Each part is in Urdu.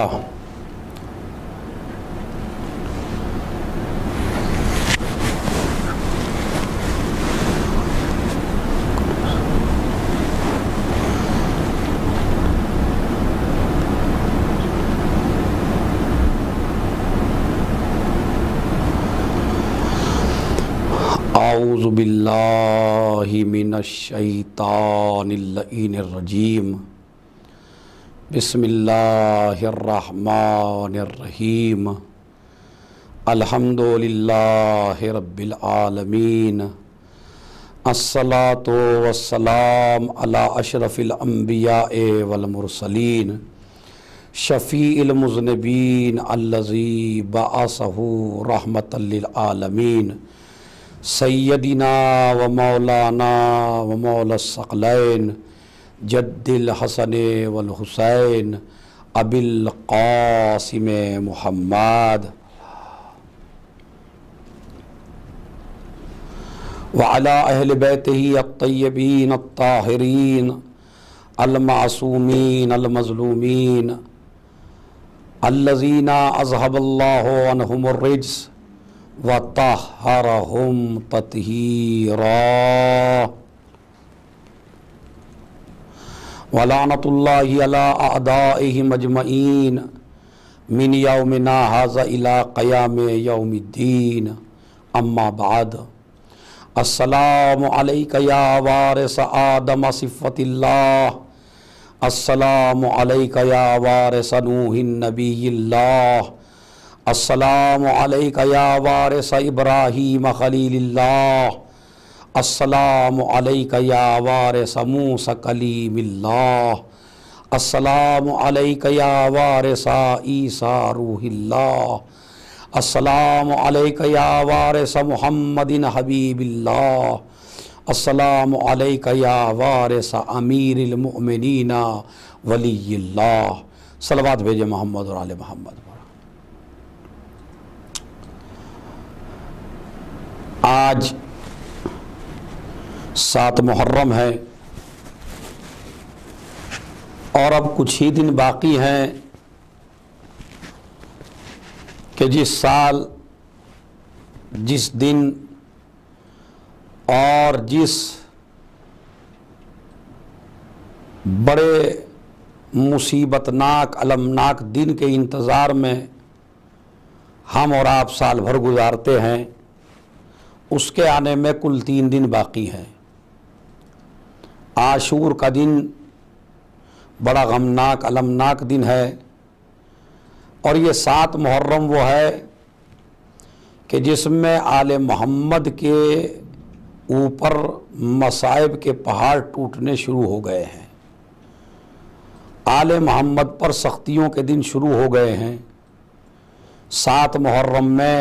للہ اعوذ باللہ من الشیطان اللعین الرجیم بسم اللہ الرحمن الرحیم الحمد للہ رب العالمین الصلاة والسلام علی اشرف الانبیاء والمرسلین شفیع المذنبین الذی بعثہ رحمۃ للعالمین سیدنا و مولانا و مولا الثقلین جد الحسن والحسین ابی القاسم محمد وعلی اہل بیتہ الطیبین الطاہرین المعصومین المظلومین الذین اذہب اللہ عنہم الرجس وطہرہم تطہیرا ولعنۃ اللہ علی اعدائہم اجمعین من یومنا ھذا الی قیام یوم الدین اما بعد السلام علیک یا وارث آدم صفوۃ اللہ السلام علیک یا وارث نوح نبی اللہ السلام علیک یا وارث ابراہیم خلیل اللہ السلام علیک یا وارث موسیٰ کلیم اللہ السلام علیک یا وارث عیسیٰ روح اللہ السلام علیک یا وارث محمد حبیب اللہ السلام علیک یا وارث امیر المؤمنین ولی اللہ صلوات بھیجے محمد اور آل محمد پر۔ آج 7 محرم ہے اور اب کچھ ہی دن باقی ہیں کہ جس سال جس دن اور جس بڑے مصیبت ناک المناک دن کے انتظار میں ہم اور آپ سال بھر گزارتے ہیں، اس کے آنے میں کل 3 دن باقی ہیں۔ عاشور کا دن بڑا غمناک المناک دن ہے، اور یہ 7 محرم وہ ہے کہ جس میں آل محمد کے اوپر مصائب کے پہاڑ ٹوٹنے شروع ہو گئے ہیں، آل محمد پر سختیوں کے دن شروع ہو گئے ہیں۔ 7 محرم میں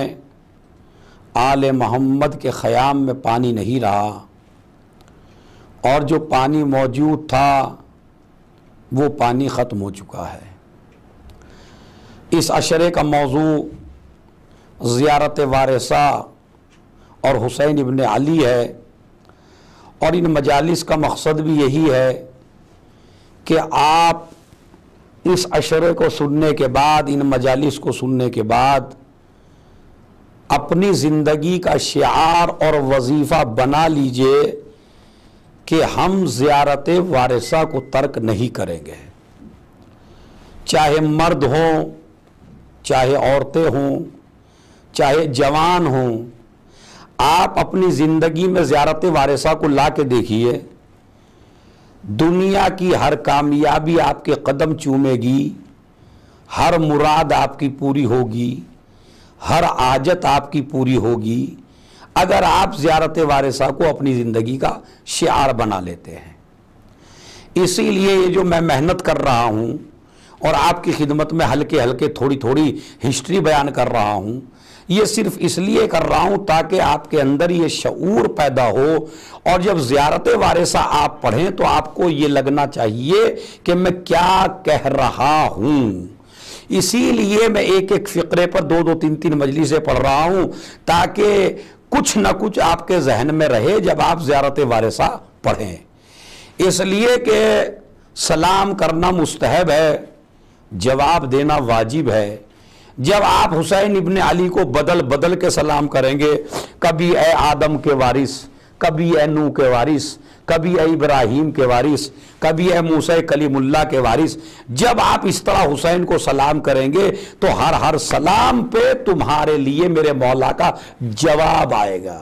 آل محمد کے خیام میں پانی نہیں رہا، اور جو پانی موجود تھا وہ پانی ختم ہو چکا ہے۔ اس عشرے کا موضوع زیارت وارثہ اور حسین ابن علی ہے، اور ان مجالس کا مقصد بھی یہی ہے کہ آپ اس عشرے کو سننے کے بعد، ان مجالس کو سننے کے بعد اپنی زندگی کا شعار اور وظیفہ بنا لیجئے کہ ہم زیارت وارثہ کو ترک نہیں کریں گے، چاہے مرد ہوں، چاہے عورتیں ہوں، چاہے جوان ہوں۔ آپ اپنی زندگی میں زیارت وارثہ کو لا کے دیکھیے، دنیا کی ہر کامیابی آپ کے قدم چومے گی، ہر مراد آپ کی پوری ہوگی، ہر حاجت آپ کی پوری ہوگی اگر آپ زیارت وارثہ کو اپنی زندگی کا شعار بنا لیتے ہیں۔ اسی لیے یہ جو میں محنت کر رہا ہوں اور آپ کی خدمت میں ہلکے ہلکے تھوڑی تھوڑی ہسٹری بیان کر رہا ہوں، یہ صرف اس لیے کر رہا ہوں تاکہ آپ کے اندر یہ شعور پیدا ہو، اور جب زیارت وارثہ آپ پڑھیں تو آپ کو یہ لگنا چاہیے کہ میں کیا کہہ رہا ہوں۔ اسی لیے میں ایک ایک فقرے پر 2 3 مجلسیں پڑھ رہا ہوں تاکہ کچھ نہ کچھ آپ کے ذہن میں رہے جب آپ زیارت وارثہ پڑھیں۔ اس لیے کہ سلام کرنا مستحب ہے، جواب دینا واجب ہے۔ جب آپ حسین ابن علی کو بدل بدل کے سلام کریں گے، کبھی اے آدم کے وارث، کبھی اے نوح کے وارث، کبھی اے ابراہیم کے وارث، کبھی اے موسیٰ کلیم اللہ کے وارث، جب آپ اس طرح حسین کو سلام کریں گے تو ہر سلام پہ تمہارے لیے میرے مولا کا جواب آئے گا۔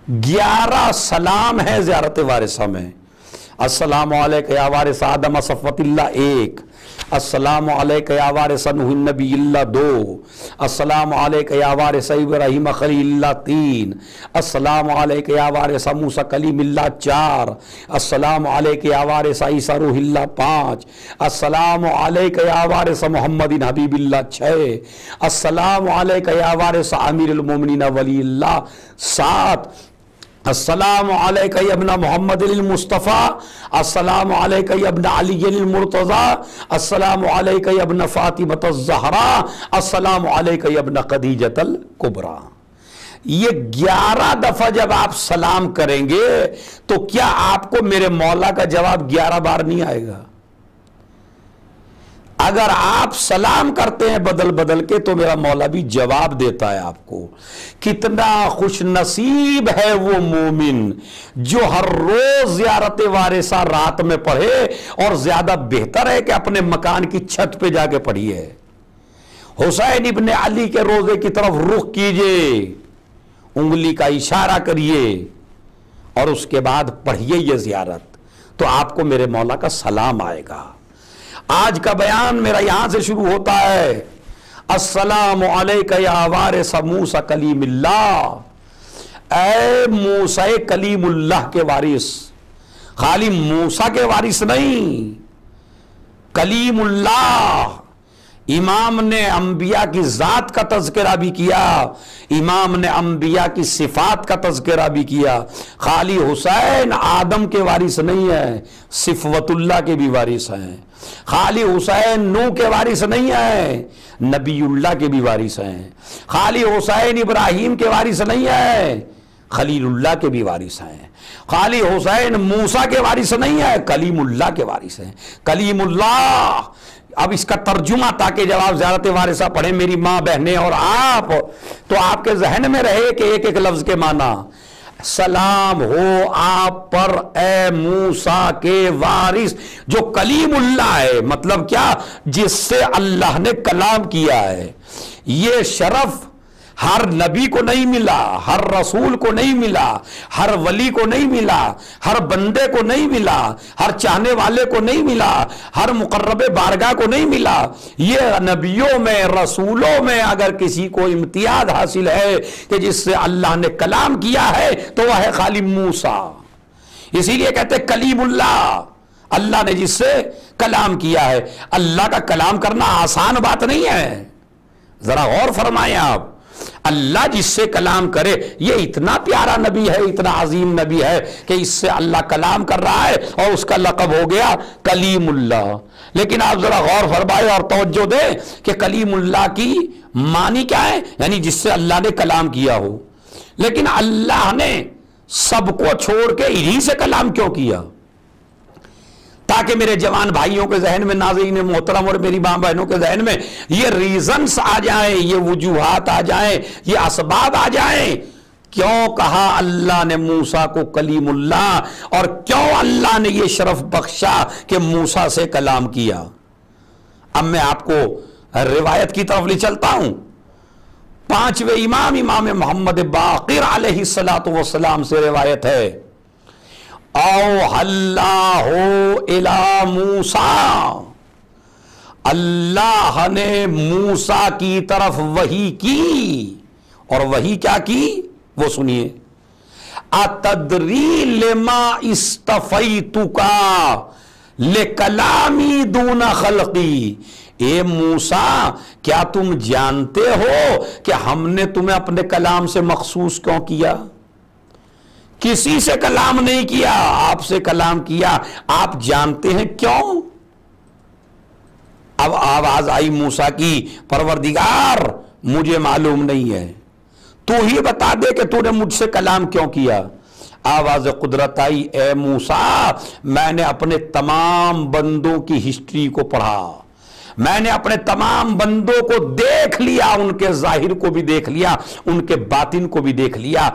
11 سلام ہے زیارت وارثہ میں۔ السلام علیکہ یا وارث آدم صفوت اللہ 1، السلام علیکہ یا وارث نوح النبی اللہ 2، السلام علیکہ یا وارث ابراہیم خلیل اللہ 3، السلام علیکہ یا وارث موسیٰ کلیم اللہ 4، السلام علیکہ یا وارث عیسیٰ روح اللہ 5، السلام علیکہ یا وارث محمد حبیب اللہ 6، السلام علیکہ یا وارث امیر المومنین ولی اللہ 7، السلام علیکہ یا ابن محمد المصطفیٰ، السلام علیکہ یا ابن علی المرتضیٰ، السلام علیکہ یا ابن فاطمۃ الزہراء، السلام علیکہ یا ابن خدیجۃ الکبریٰ۔ یہ 11 دفعہ جب آپ سلام کریں گے تو کیا آپ کو میرے مولا کا جواب 11 بار نہیں آئے گا؟ اگر آپ سلام کرتے ہیں بدل بدل کے تو میرا مولا بھی جواب دیتا ہے آپ کو۔ کتنا خوش نصیب ہے وہ مومن جو ہر روز زیارت وارثہ رات میں پڑھے، اور زیادہ بہتر ہے کہ اپنے مکان کی چھت پہ جا کے پڑھیے۔ حسین ابن علی کے روزے کی طرف رخ کیجئے، انگلی کا اشارہ کریے اور اس کے بعد پڑھیے یہ زیارت، تو آپ کو میرے مولا کا سلام آئے گا۔ آج کا بیان میرا یہاں سے شروع ہوتا ہے، السلام علیکہ یا وارث موسیٰ کلیم اللہ، اے موسیٰ کلیم اللہ کے وارث، خالی موسیٰ کے وارث نہیں، کلیم اللہ۔ امام نے انبیاء کی ذات کا تذکرہ بھی کیا، امام نے انبیاء کی صفات کا تذکرہ بھی کیا۔ خالی حسین آدم کے وارث نہیں ہے، صفوت اللہ کے بھی وارث ہیں۔ خالی حسین نوح کے وارث نہیں ہیں، نبی اللہ کے بھی وارث ہیں۔ خالی حسین ابراہیم کے وارث نہیں ہیں، خلیل اللہ کے بھی وارث ہیں۔ خالی حسین موسیٰ کے وارث نہیں ہے، کلیم اللہ کے وارث ہیں۔ کلیم اللہ، اب اس کا ترجمہ تاکہ جب آپ زیارت وارثہ پڑھیں میری ماں بہنیں اور آپ، تو آپ کے ذہن میں رہے کہ ایک ایک لفظ کے معنی، سلام ہو آپ پر اے موسیٰ کے وارث جو کلیم اللہ ہے، مطلب کیا؟ جس سے اللہ نے کلام کیا ہے۔ یہ شرف ہر نبی کو نہیں ملا، ہر رسول کو نہیں ملا، ہر ولی کو نہیں ملا، ہر بندے کو نہیں ملا، ہر چاہنے والے کو نہیں ملا، ہر مقرب بارگاہ کو نہیں ملا۔ یہ نبیوں میں، رسولوں میں اگر کسی کو امتیاز حاصل ہے کہ جس سے اللہ نے کلام کیا ہے تو وہ ہے خالی موسیٰ۔ اسی لیے کہتے ہیں کلیم اللہ، اللہ نے جس سے کلام کیا ہے۔ اللہ کا کلام کرنا آسان بات نہیں ہے، ذرا غور فرمائیں آپ۔ اللہ جس سے کلام کرے، یہ اتنا پیارا نبی ہے، اتنا عظیم نبی ہے کہ اس سے اللہ کلام کر رہا ہے اور اس کا لقب ہو گیا کلیم اللہ۔ لیکن آپ ذرا غور فرمائیں اور توجہ دیں کہ کلیم اللہ کی معنی کیا ہے، یعنی جس سے اللہ نے کلام کیا ہو۔ لیکن اللہ نے سب کو چھوڑ کے انہی سے کلام کیوں کیا؟ تاکہ میرے جوان بھائیوں کے ذہن میں، ناظرین محترم اور میری ماں بہنوں کے ذہن میں یہ ریزنز آ جائیں، یہ وجوہات آ جائیں، یہ اسباب آ جائیں، کیوں کہا اللہ نے موسیٰ کو کلیم اللہ، اور کیوں اللہ نے یہ شرف بخشا کہ موسیٰ سے کلام کیا۔ اب میں آپ کو روایت کی طرف لے چلتا ہوں۔ 5ویں امام محمد باقر علیہ السلام سے روایت ہے، اوحی اللہ الی موسیٰ، اللہ نے موسیٰ کی طرف وحی کی، اور وحی کیا کی وہ سنیے، اتدری لما استفیتک لکلامی دون خلقی، اے موسیٰ کیا تم جانتے ہو کہ ہم نے تمہیں اپنے کلام سے مخصوص کیوں کیا؟ کسی سے کلام نہیں کیا، آپ سے کلام کیا۔ آپ جانتے ہیں کیوں؟ اب آواز آئی موسیٰ کی، پروردگار مجھے معلوم نہیں ہے، تو ہی بتا دے کہ تو نے مجھ سے کلام کیوں کیا۔ آواز قدرت آئی، اے موسیٰ میں نے اپنے تمام بندوں کی ہسٹری کو پڑھا، میں نے اپنے تمام بندوں کو دیکھ لیا، ان کے ظاہر کو بھی دیکھ لیا، ان کے باطن کو بھی دیکھ لیا۔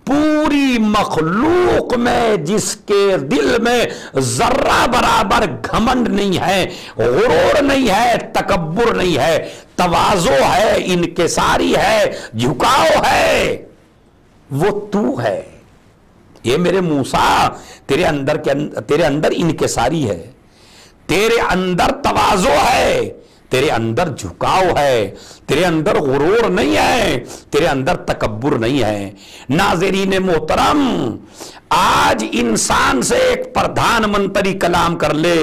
پوری مخلوق میں جس کے دل میں ذرہ برابر گھمنڈ نہیں ہے، غرور نہیں ہے، تکبر نہیں ہے، تواضع ہے، انکساری ہے، جھکاؤ ہے، وہ تو ہے۔ یہ میرے موسیٰ تیرے اندر انکساری ہے، تیرے اندر تواضع ہے، تیرے اندر جھکاؤ ہے، تیرے اندر غرور نہیں ہے، تیرے اندر تکبر نہیں ہے۔ ناظرین محترم، آج انسان سے ایک پردھان منتری کلام کر لے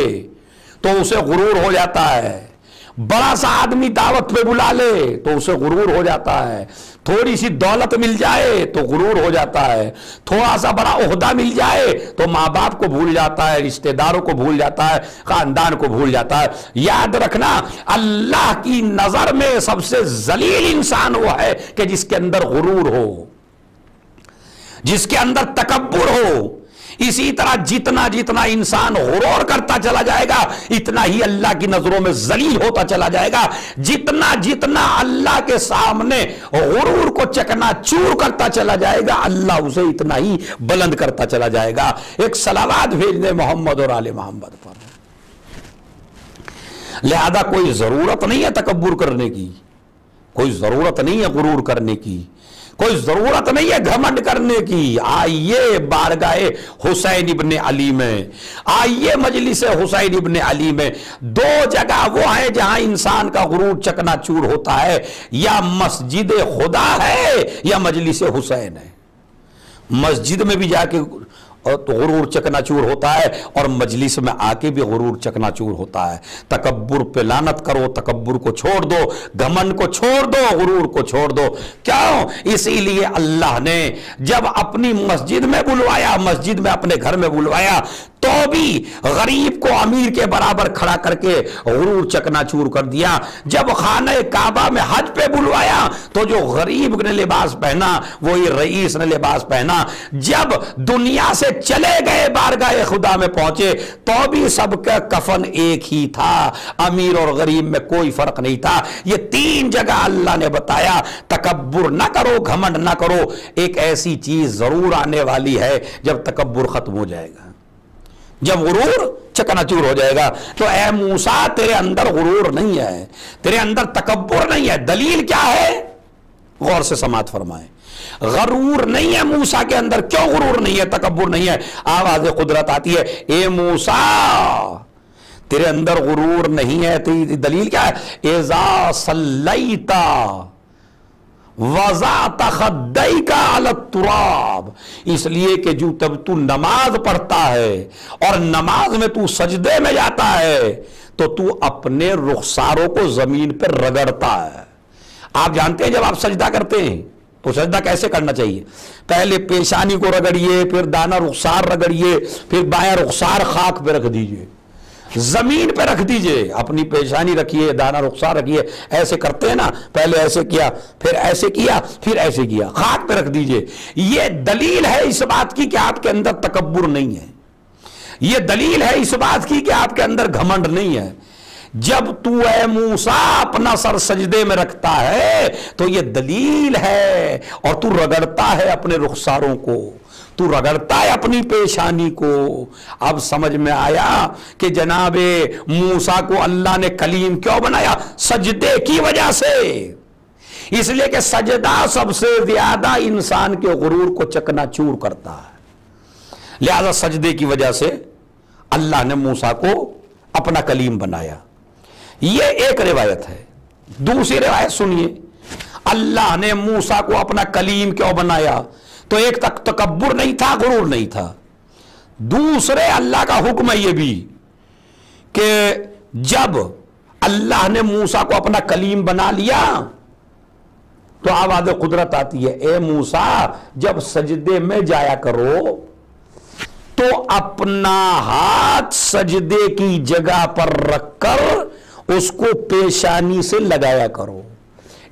تو اسے غرور ہو جاتا ہے، بڑا سا آدمی دعوت پہ بلا لے تو اسے غرور ہو جاتا ہے، تھوڑی سی دولت مل جائے تو غرور ہو جاتا ہے، تھوڑا سا بڑا عہدہ مل جائے تو ماں باپ کو بھول جاتا ہے، رشتہ داروں کو بھول جاتا ہے، خاندان کو بھول جاتا ہے۔ یاد رکھنا، اللہ کی نظر میں سب سے ذلیل انسان وہ ہے کہ جس کے اندر غرور ہو، جس کے اندر تکبر ہو۔ اسی طرح جتنا جتنا انسان غرور کرتا چلا جائے گا اتنا ہی اللہ کی نظروں میں ذلیل ہوتا چلا جائے گا، جتنا جتنا اللہ کے سامنے غرور کو چکنا چور کرتا چلا جائے گا اللہ اسے اتنا ہی بلند کرتا چلا جائے گا۔ ایک صلوات بھیج دے محمد اور آل محمد پر۔ لہذا کوئی ضرورت نہیں ہے تکبر کرنے کی، کوئی ضرورت نہیں ہے غرور کرنے کی، کوئی ضرورت نہیں ہے گھمنڈ کرنے کی۔ آئیے بارگاہ حسین ابن علی میں، آئیے مجلس حسین ابن علی میں۔ دو جگہ وہ ہے جہاں انسان کا غرور چکنا چور ہوتا ہے، یا مسجد خدا ہے یا مجلس حسین ہے۔ مسجد میں بھی جا کے غرور چکنا چور ہوتا ہے اور مجلس میں آ کے بھی غرور چکنا چور ہوتا ہے۔ تکبر پہ لعنت کرو، تکبر کو چھوڑ دو، گھمنڈ کو چھوڑ دو، غرور کو چھوڑ دو۔ کیوں؟ اسی لیے اللہ نے جب اپنی مسجد میں بلوایا، مسجد میں اپنے گھر میں بلوایا تو بھی غریب کو امیر کے برابر کھڑا کر کے غرور چکنا چور کر دیا۔ جب خانہ کعبہ میں حج پہ بلوایا تو جو غریب نے لباس پہنا وہی رئیس نے لباس پہنا۔ جب دنیا سے چلے گئے بارگاہ خدا میں پہنچے تو بھی سب کا کفن ایک ہی تھا، امیر اور غریب میں کوئی فرق نہیں تھا۔ یہ تین جگہ اللہ نے بتایا تکبر نہ کرو، گھمنڈ نہ کرو۔ ایک ایسی چیز ضرور آنے والی ہے جب تکبر ختم ہو جائے گا، جب غرور چکنا چور ہو جائے گا۔ تو اے موسیٰ تیرے اندر غرور نہیں ہے، تیرے اندر تکبر نہیں ہے۔ دلیل کیا ہے؟ غور سے سماعت فرمائیں۔ غرور نہیں ہے موسیٰ کے اندر۔ کیوں غرور نہیں ہے، تکبر نہیں ہے؟ آواز قدرت آتی ہے، اے موسیٰ تیرے اندر غرور نہیں ہے۔ دلیل کیا ہے؟ اذا صلیتا وَضَعْتَ خَدَّيْكَ عَلَى التُّرَابِ، اس لیے کہ جو تب تو نماز پڑھتا ہے اور نماز میں تو سجدے میں جاتا ہے تو تو اپنے رخساروں کو زمین پر رگڑتا ہے۔ آپ جانتے ہیں جب آپ سجدہ کرتے ہیں تو سجدہ کیسے کرنا چاہیے؟ پہلے پیشانی کو رگڑیے، پھر دانہ رخسار رگڑیے، پھر بایاں رخسار خاک پہ رکھ دیجئے، زمین پہ رکھ دیجئے، اپنی پیشانی رکھیے، دانہ رخسار رکھیے۔ ایسے کرتے ہیں نا، پہلے ایسے کیا، پھر ایسے کیا، پھر ایسے کیا، خاک پہ رکھ دیجئے۔ یہ دلیل ہے اس بات کی کہ آپ کے اندر تکبر نہیں ہے، یہ دلیل ہے اس بات کی کہ آپ کے اندر گھمنڈ نہیں ہے۔ جب تو اے موسیٰ اپنا سر سجدے میں رکھتا ہے تو یہ دلیل ہے، اور تو رگڑتا ہے اپنے رخساروں کو، تو رگڑتا ہے اپنی پیشانی کو۔ اب سمجھ میں آیا کہ جناب موسیٰ کو اللہ نے کلیم کیوں بنایا؟ سجدے کی وجہ سے۔ اس لیے کہ سجدہ سب سے زیادہ انسان کے غرور کو چکنا چور کرتا ہے، لہذا سجدے کی وجہ سے اللہ نے موسیٰ کو اپنا کلیم بنایا۔ یہ ایک روایت ہے۔ دوسری روایت سنیے، اللہ نے موسیٰ کو اپنا کلیم کیوں بنایا؟ تو ایک تک تکبر نہیں تھا، غرور نہیں تھا۔ دوسرے اللہ کا حکم ہے یہ بھی کہ جب اللہ نے موسیٰ کو اپنا کلیم بنا لیا تو آواز قدرت آتی ہے، اے موسیٰ جب سجدے میں جایا کرو تو اپنا ہاتھ سجدے کی جگہ پر رکھ کر اس کو پیشانی سے لگایا کرو۔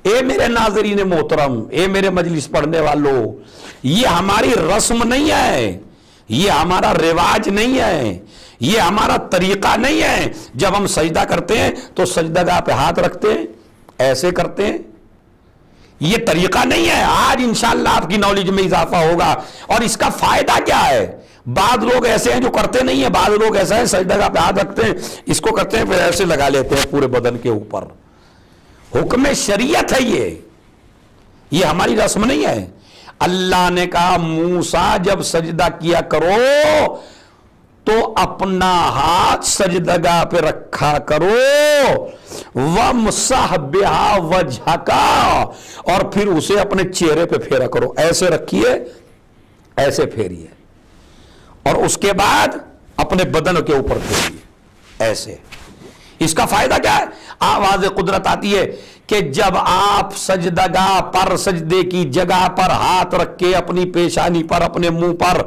اے میرے ناظرین محترم، اے میرے مجلس پڑھنے والوں، یہ ہماری رسم نہیں ہے، یہ ہمارا رواج نہیں ہے، یہ ہمارا طریقہ نہیں ہے۔ جب ہم سجدہ کرتے ہیں تو سجدہ گاہ پہ ہاتھ رکھتے ہیں، ایسے کرتے ہیں، یہ طریقہ نہیں ہے۔ آج انشاءاللہ آپ کی نالج میں اضافہ ہوگا۔ اور اس کا فائدہ کیا ہے؟ بعض لوگ ایسے ہیں جو کرتے نہیں ہیں، بعض لوگ ایسے ہیں سجدہ گاہ پہ ہاتھ رکھتے ہیں، اس کو کرتے ہیں پھر ایسے لگا لیتے ہیں پورے بدن کے اوپر۔ حکم شریعت ہے یہ ہماری رسم نہیں ہے۔ اللہ نے کہا موسیٰ جب سجدہ کیا کرو تو اپنا ہاتھ سجدہ گاہ پہ رکھا کرو، وَامْسَحْ بِهَا وَجْهَكَ، اور پھر اسے اپنے چہرے پہ پھیرا کرو۔ ایسے رکھیے، ایسے پھیریے، اور اس کے بعد اپنے بدن کے اوپر پھیریے ایسے۔ اس کا فائدہ کیا ہے؟ آواز قدرت آتی ہے کہ جب آپ سجدہ گاہ پر سجدے کی جگہ پر ہاتھ رکھ کے اپنی پیشانی پر، اپنے منہ پر،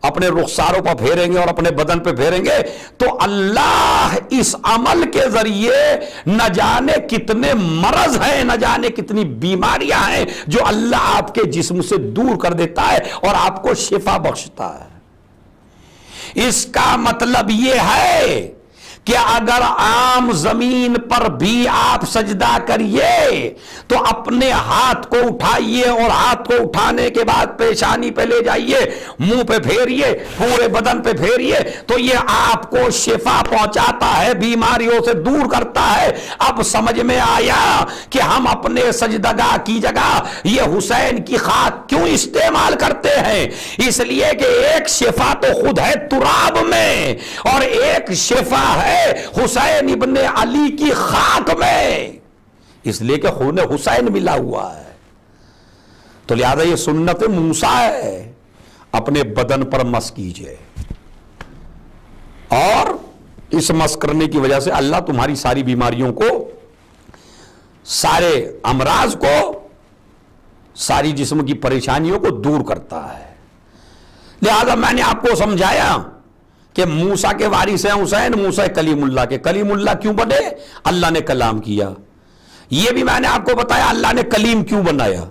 اپنے رخساروں پر پھیریں گے اور اپنے بدن پہ پھیریں گے تو اللہ اس عمل کے ذریعے نہ جانے کتنے مرض ہیں، نہ جانے کتنی بیماریاں ہیں جو اللہ آپ کے جسم سے دور کر دیتا ہے اور آپ کو شفا بخشتا ہے۔ اس کا مطلب یہ ہے کہ اگر عام زمین پر بھی آپ سجدہ کریے تو اپنے ہاتھ کو اٹھائیے، اور ہاتھ کو اٹھانے کے بعد پیشانی پہ لے جائیے، منہ پہ پھیریے، پورے بدن پہ پھیریے، تو یہ آپ کو شفا پہنچاتا ہے، بیماریوں سے دور کرتا ہے۔ اب سمجھ میں آیا کہ ہم اپنے سجدہ گاہ کی جگہ یہ حسین کی خاک کیوں استعمال کرتے ہیں؟ اس لیے کہ ایک شفا تو خود ہے تراب میں، اور ایک شفا ہے حسین ابن علی کی خاک میں، اس لیے کہ خون حسین ملا ہوا ہے۔ تو لہذا یہ سنت موسیٰ ہے، اپنے بدن پر مس کیجئے، اور اس مس کرنے کی وجہ سے اللہ تمہاری ساری بیماریوں کو، سارے امراض کو، ساری جسم کی پریشانیوں کو دور کرتا ہے۔ لہذا میں نے آپ کو سمجھایا کہ موسیٰ کے وارث ہیں حسین، موسیٰ کلیم اللہ کے۔ کلیم اللہ کیوں بنے؟ اللہ نے کلام کیا۔ یہ بھی میں نے آپ کو بتایا اللہ نے کلیم کیوں بنایا۔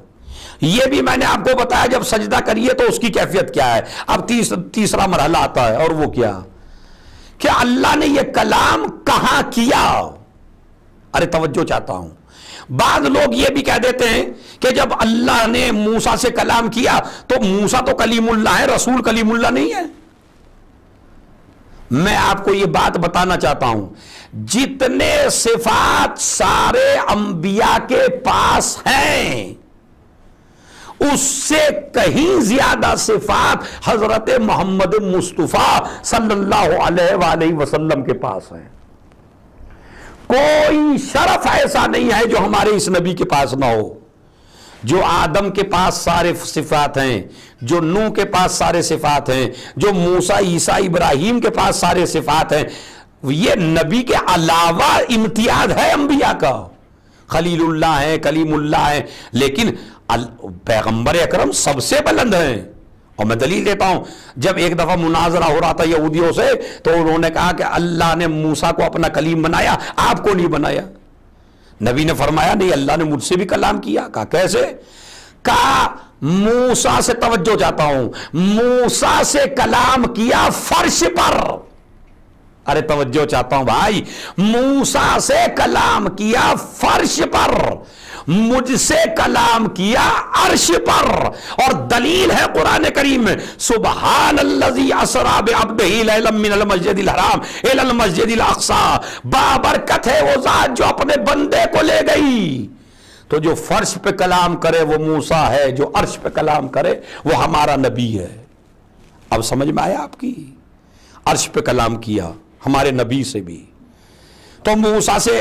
یہ بھی میں نے آپ کو بتایا جب سجدہ کریے تو اس کی کیفیت کیا ہے۔ اب تیسرا مرحلہ آتا ہے، اور وہ کیا کہ اللہ نے یہ کلام کہاں کیا۔ ارے توجہ چاہتا ہوں، بعض لوگ یہ بھی کہہ دیتے ہیں کہ جب اللہ نے موسیٰ سے کلام کیا تو موسیٰ تو کلیم اللہ ہے، رسول کلیم اللہ نہیں ہے۔ میں آپ کو یہ بات بتانا چاہتا ہوں، جتنے صفات سارے انبیاء کے پاس ہیں اس سے کہیں زیادہ صفات حضرت محمد مصطفیٰ صلی اللہ علیہ وآلہ وسلم کے پاس ہیں۔ کوئی شرف ایسا نہیں ہے جو ہمارے اس نبی کے پاس نہ ہو۔ جو آدم کے پاس سارے صفات ہیں، جو نوح کے پاس سارے صفات ہیں، جو موسیٰ، عیسیٰ، ابراہیم کے پاس سارے صفات ہیں، یہ نبی کے علاوہ امتیاز ہے انبیاء کا۔ خلیل اللہ ہیں، کلیم اللہ ہیں، لیکن پیغمبر اکرم سب سے بلند ہیں۔ اور میں دلیل دیتا ہوں، جب ایک دفعہ مناظرہ ہو رہا تھا یہودیوں سے تو انہوں نے کہا کہ اللہ نے موسیٰ کو اپنا کلیم بنایا، آپ کو نہیں بنایا۔ نبی نے فرمایا نہیں، اللہ نے مجھ سے بھی کلام کیا۔ کہا کیسے؟ کہا موسیٰ سے، توجہ چاہتا ہوں، موسیٰ سے کلام کیا فرش پر۔ ارے توجہ چاہتا ہوں بھائی، موسیٰ سے کلام کیا فرش پر، مجھ سے کلام کیا عرش پر۔ اور دلیل ہے قرآن کریم میں، سبحان الذی اسری بعبدہ لیلا من المسجد الحرام الی المسجد الاقصی، بابرکت ہے وہ ذات جو اپنے بندے کو لے گئی۔ تو جو فرش پہ کلام کرے وہ موسیٰ ہے، جو عرش پہ کلام کرے وہ ہمارا نبی ہے۔ اب سمجھ میں آیا آپ کی؟ عرش پہ کلام کیا ہمارے نبی سے بھی، تو موسیٰ سے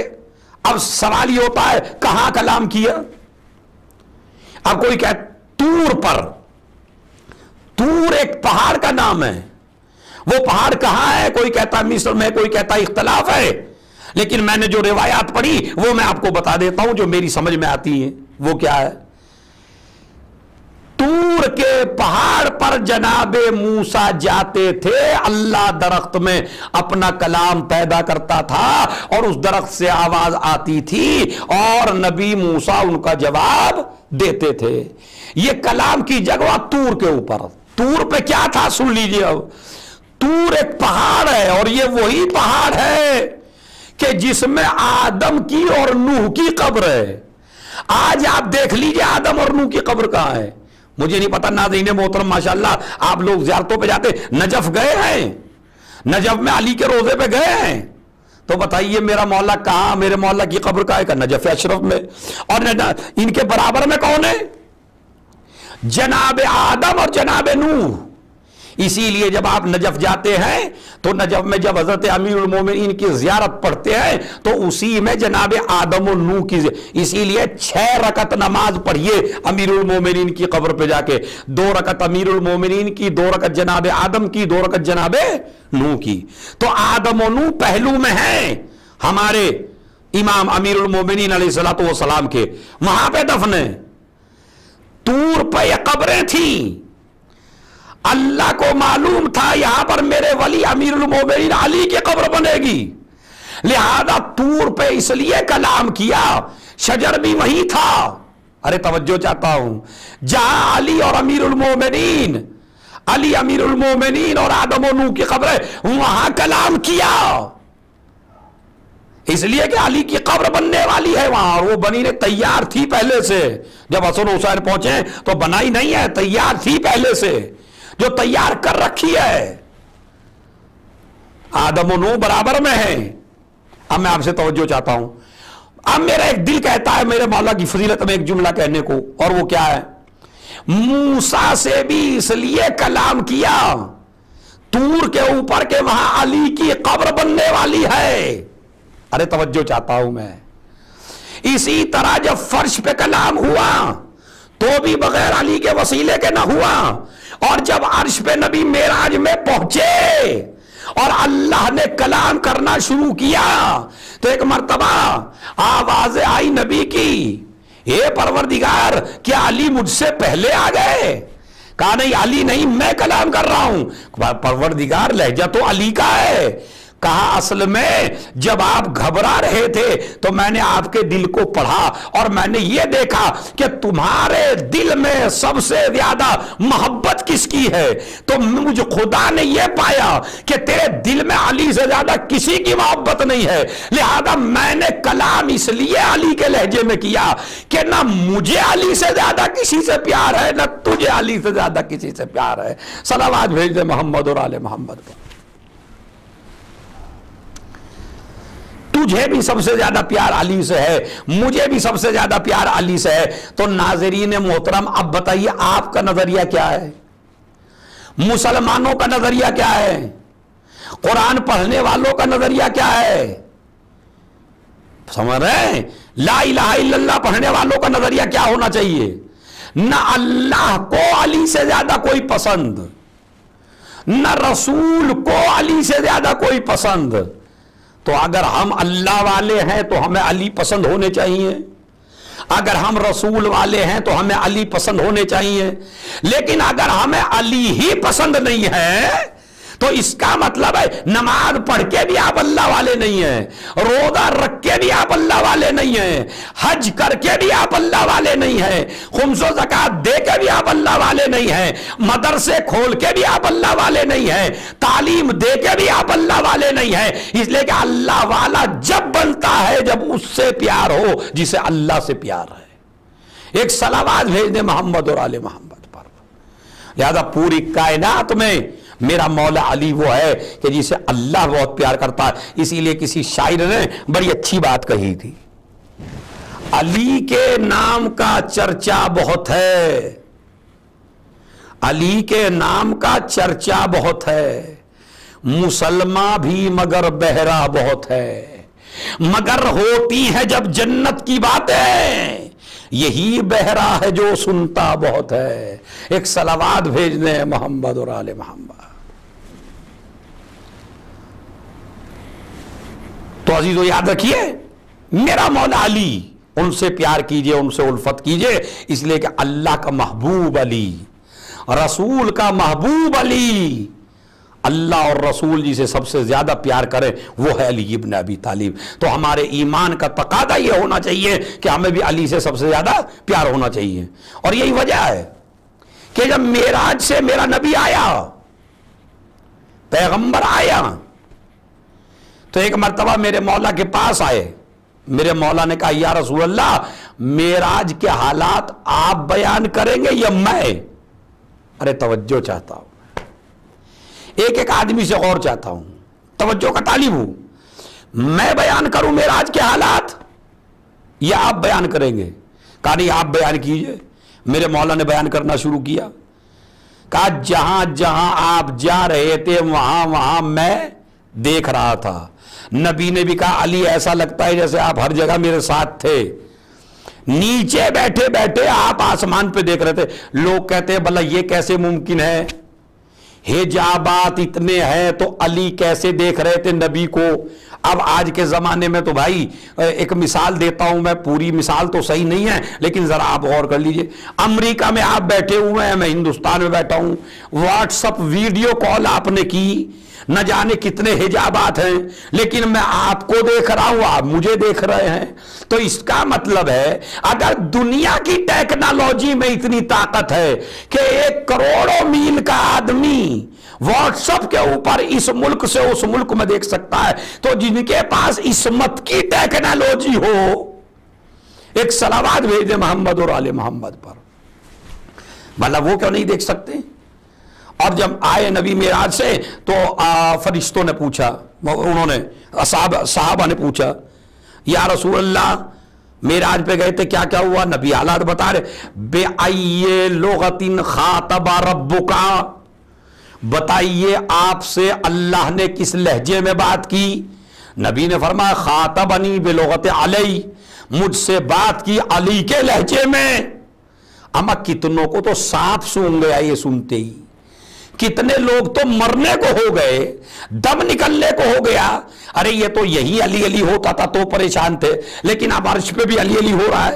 اب سوال یہ ہوتا ہے کہاں کلام کیا؟ اب کوئی کہتا طور پر، طور ایک پہاڑ کا نام ہے، وہ پہاڑ کہاں ہے؟ کوئی کہتا مصر میں، کوئی کہتا اختلاف ہے، لیکن میں نے جو روایات پڑھی وہ میں آپ کو بتا دیتا ہوں جو میری سمجھ میں آتی ہیں۔ وہ کیا ہے؟ طور کے پہاڑ پر جناب موسیٰ جاتے تھے، اللہ درخت میں اپنا کلام پیدا کرتا تھا اور اس درخت سے آواز آتی تھی اور نبی موسیٰ ان کا جواب دیتے تھے۔ یہ کلام کی جگہ طور کے اوپر، طور پہ کیا تھا سن لیجئے۔ اب طور ایک پہاڑ ہے اور یہ وہی پہاڑ ہے کہ جس میں آدم کی اور نوح کی قبر ہے۔ آج آپ دیکھ لیجئے آدم اور نوح کی قبر کہاں ہے۔ مجھے نہیں پتا، ناظرین محترم ماشاءاللہ آپ لوگ زیارتوں پہ جاتے، نجف گئے ہیں؟ نجف میں علی کے روضے پہ گئے ہیں؟ تو بتائیے میرا مولا کہاں، میرے مولا کی قبر کہاں ہے؟ کہ نجف اشرف میں۔ اور ان کے برابر میں کون ہے؟ جناب آدم اور جناب نوح۔ اسی لیے جب آپ نجف جاتے ہیں تو نجف میں جب حضرت امیر المومنین کی زیارت پڑھتے ہیں تو اسی میں جناب آدم و نوح کی اسی لیے 6 رکعت نماز پڑھیے امیر المومنین کی قبر پہ جا کے، 2 رکعت امیر المومنین کی، 2 رکعت جناب آدم کی، 2 رکعت جناب نوح کی۔ تو آدم و نوح پہلو میں ہیں ہمارے امام امیر المومنین علیہ الصلوۃ والسلام کے، وہاں پہ دفن ہے۔ طور پہ یہ قبریں تھیں، اللہ کو معلوم تھا یہاں پر میرے ولی امیر المومنین علی کی قبر بنے گی، لہذا طور پہ اس لیے کلام کیا، شجر بھی وہی تھا۔ ارے توجہ چاہتا ہوں، جہاں علی اور امیر المومنین، علی امیر المومنین اور آدم و نوح کی قبر ہے، وہاں کلام کیا، اس لیے کہ علی کی قبر بننے والی ہے وہاں، اور وہ بنی نے تیار تھی پہلے سے۔ جب حسن حسین پہنچے تو بنائی نہیں ہے، تیار تھی پہلے سے، جو تیار کر رکھی ہے۔ آدم و نوح برابر میں ہیں۔ اب میں آپ سے توجہ چاہتا ہوں، اب میرا ایک دل کہتا ہے میرے مولا کی فضیلت میں ایک جملہ کہنے کو، اور وہ کیا ہے؟ موسیٰ سے بھی اس لیے کلام کیا طور کے اوپر کہ وہاں علی کی قبر بننے والی ہے۔ ارے توجہ چاہتا ہوں میں۔ اسی طرح جب فرش پہ کلام ہوا تو بھی بغیر علی کے وسیلے کے نہ ہوا، اور جب عرش پہ نبی معراج میں پہنچے اور اللہ نے کلام کرنا شروع کیا تو ایک مرتبہ آواز آئی نبی کی، اے پروردگار کیا علی مجھ سے پہلے آ گئے؟ کہا نہیں علی نہیں، میں کلام کر رہا ہوں۔ پروردگار لہجہ تو علی کا ہے۔ کہا اصل میں جب آپ گھبرا رہے تھے تو میں نے آپ کے دل کو پڑھا اور میں نے یہ دیکھا کہ تمہارے دل میں سب سے زیادہ محبت کس کی ہے، تو مجھے خدا نے یہ پایا کہ تیرے دل میں علی سے زیادہ کسی کی محبت نہیں ہے، لہذا میں نے کلام اس لیے علی کے لہجے میں کیا کہ نہ مجھے علی سے زیادہ کسی سے پیار ہے، نہ تجھے علی سے زیادہ کسی سے پیار ہے۔ صلوات بھیج دے محمد اور آل محمد پر۔ تجھے بھی سب سے زیادہ پیار علی سے ہے، مجھے بھی سب سے زیادہ پیار علی سے ہے۔ تو ناظرین محترم اب بتائیے آپ کا نظریہ کیا ہے؟ مسلمانوں کا نظریہ کیا ہے؟ قرآن پڑھنے والوں کا نظریہ کیا ہے؟ سمجھ رہے ہیں؟ لا الہ الا اللہ پڑھنے والوں کا نظریہ کیا ہونا چاہیے؟ نہ اللہ کو علی سے زیادہ کوئی پسند، نہ رسول کو علی سے زیادہ کوئی پسند۔ تو اگر ہم اللہ والے ہیں تو ہمیں علی پسند ہونے چاہیے، اگر ہم رسول والے ہیں تو ہمیں علی پسند ہونے چاہیے، لیکن اگر ہمیں علی ہی پسند نہیں ہے تو اس کا مطلب ہے نماز پڑھ کے بھی آپ اللہ والے نہیں ہیں، روزہ رکھ کے بھی آپ اللہ والے نہیں ہیں، حج کر کے بھی آپ اللہ والے نہیں ہیں، خمس و زکوٰۃ دے کے بھی آپ اللہ والے نہیں ہیں، مدرسے کھول کے بھی آپ اللہ والے نہیں ہیں، تعلیم دے کے بھی آپ اللہ والے نہیں ہیں۔ اس لیے کہ اللہ والا جب بنتا ہے جب اس سے پیار ہو جسے اللہ سے پیار ہے۔ ایک صلوات بھیج دیں محمد اور آل محمد پر۔ لہذا پوری کائنات میں میرا مولا علی وہ ہے کہ جسے اللہ بہت پیار کرتا ہے۔ اسی لیے کسی شاعر نے بڑی اچھی بات کہی تھی، علی کے نام کا چرچا بہت ہے، علی کے نام کا چرچا بہت ہے، مسلمان بھی مگر بہرا بہت ہے، مگر ہوتی ہے جب جنت کی باتیں یہی بہرا ہے جو سنتا بہت ہے۔ ایک صلوات بھیج دیں محمد اور آل محمد۔ تو عزیزو یاد رکھیے میرا مولا علی ان سے پیار کیجئے، ان سے الفت کیجئے، اس لیے کہ اللہ کا محبوب علی، رسول کا محبوب علی، اللہ اور رسول جی سے سب سے زیادہ پیار کرے وہ ہے علی ابن ابی طالب۔ تو ہمارے ایمان کا تقاضا یہ ہونا چاہیے کہ ہمیں بھی علی سے سب سے زیادہ پیار ہونا چاہیے۔ اور یہی وجہ ہے کہ جب معراج سے میرا نبی آیا، پیغمبر آیا، تو ایک مرتبہ میرے مولا کے پاس آئے، میرے مولا نے کہا یا رسول اللہ معراج کے حالات آپ بیان کریں گے یا میں؟ ارے توجہ چاہتا ہوں، ایک ایک آدمی سے غور چاہتا ہوں، توجہ کا طالب ہوں، میں بیان کروں معراج کے حالات یا آپ بیان کریں گے؟ کہا نہیں آپ بیان کیجئے۔ میرے مولا نے بیان کرنا شروع کیا، کہا جہاں جہاں آپ جا رہے تھے وہاں وہاں میں دیکھ رہا تھا۔ نبی نے بھی کہا علی ایسا لگتا ہے جیسے آپ ہر جگہ میرے ساتھ تھے، نیچے بیٹھے بیٹھے آپ آسمان پہ دیکھ رہے تھے۔ لوگ کہتے ہیں بھلا یہ کیسے ممکن ہے، حجابات اتنے ہیں تو علی کیسے دیکھ رہے تھے نبی کو؟ اب آج کے زمانے میں تو بھائی ایک مثال دیتا ہوں میں، پوری مثال تو صحیح نہیں ہے لیکن ذرا آپ غور کر لیجئے۔ امریکہ میں آپ بیٹھے ہوئے ہیں، میں ہندوستان میں بیٹھا ہوں، واٹس اپ ویڈیو کال آپ نے کی، نہ جانے کتنے حجابات ہیں، لیکن میں آپ کو دیکھ رہا ہوں، آپ مجھے دیکھ رہے ہیں۔ تو اس کا مطلب ہے اگر دنیا کی ٹیکنالوجی میں اتنی طاقت ہے کہ 1 کروڑوں میل کا آدمی واٹس ایپ کے اوپر اس ملک سے اس ملک میں دیکھ سکتا ہے، تو جن کے پاس عصمت کی ٹیکنالوجی ہو، ایک صلوات بھیج دے محمد اور آل محمد پر، بھلا وہ کیوں نہیں دیکھ سکتے؟ اور جب آئے نبی معراج سے تو فرشتوں نے پوچھا، انہوں نے صحابہ نے پوچھا یا رسول اللہ معراج پہ گئے تھے کیا کیا ہوا؟ نبی حالات بتا رہے، بے آئیے لغتن خاطب ربکا، بتائیے آپ سے اللہ نے کس لہجے میں بات کی؟ نبی نے فرمایا خاطبنی بلغت علی، مجھ سے بات کی علی کے لہجے میں۔ اما کتنوں کو تو سانپ سونگ گیا یہ سنتے ہی، کتنے لوگ تو مرنے کو ہو گئے، دم نکلنے کو ہو گیا۔ ارے یہ تو یہی علی علی ہوتا تھا تو پریشان تھے، لیکن اب عرش پہ بھی علی علی ہو رہا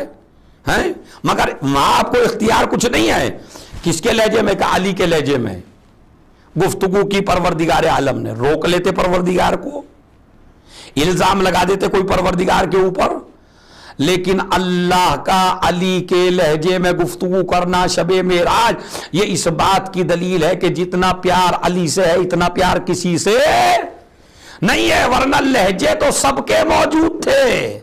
ہے، مگر وہاں آپ کو اختیار کچھ نہیں ہے۔ کس کے لہجے میں؟ کہ علی کے لہجے میں گفتگو کی پروردگار عالم نے۔ روک لیتے پروردگار کو، الزام لگا دیتے کوئی پروردگار کے اوپر، لیکن اللہ کا علی کے لہجے میں گفتگو کرنا شب معراج، یہ اس بات کی دلیل ہے کہ جتنا پیار علی سے ہے اتنا پیار کسی سے نہیں ہے، ورنہ لہجے تو سب کے موجود تھے،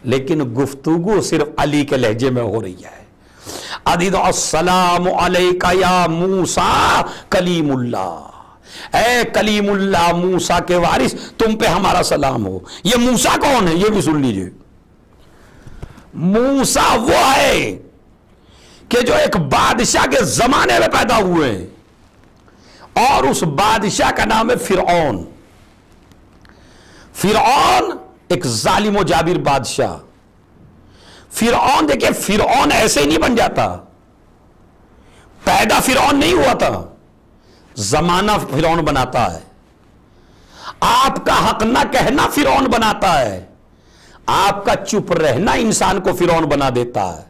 لیکن گفتگو صرف علی کے لہجے میں ہو رہی ہے۔ السلام علیکہ یا موسیٰ کلیم اللہ، اے کلیم اللہ موسیٰ کے وارث تم پہ ہمارا سلام ہو۔ یہ موسیٰ کون ہے یہ بھی سن لیجئے۔ موسیٰ وہ ہے کہ جو ایک بادشاہ کے زمانے میں پیدا ہوئے ہیں، اور اس بادشاہ کا نام ہے فرعون۔ فرعون ایک ظالم و جابر بادشاہ۔ فرعون دیکھیں، فرعون ایسے ہی نہیں بن جاتا، پیدا فرعون نہیں ہوا تھا، زمانہ فرعون بناتا ہے۔ آپ کا حق نہ کہنا فرعون بناتا ہے، آپ کا چپ رہنا انسان کو فرعون بنا دیتا ہے۔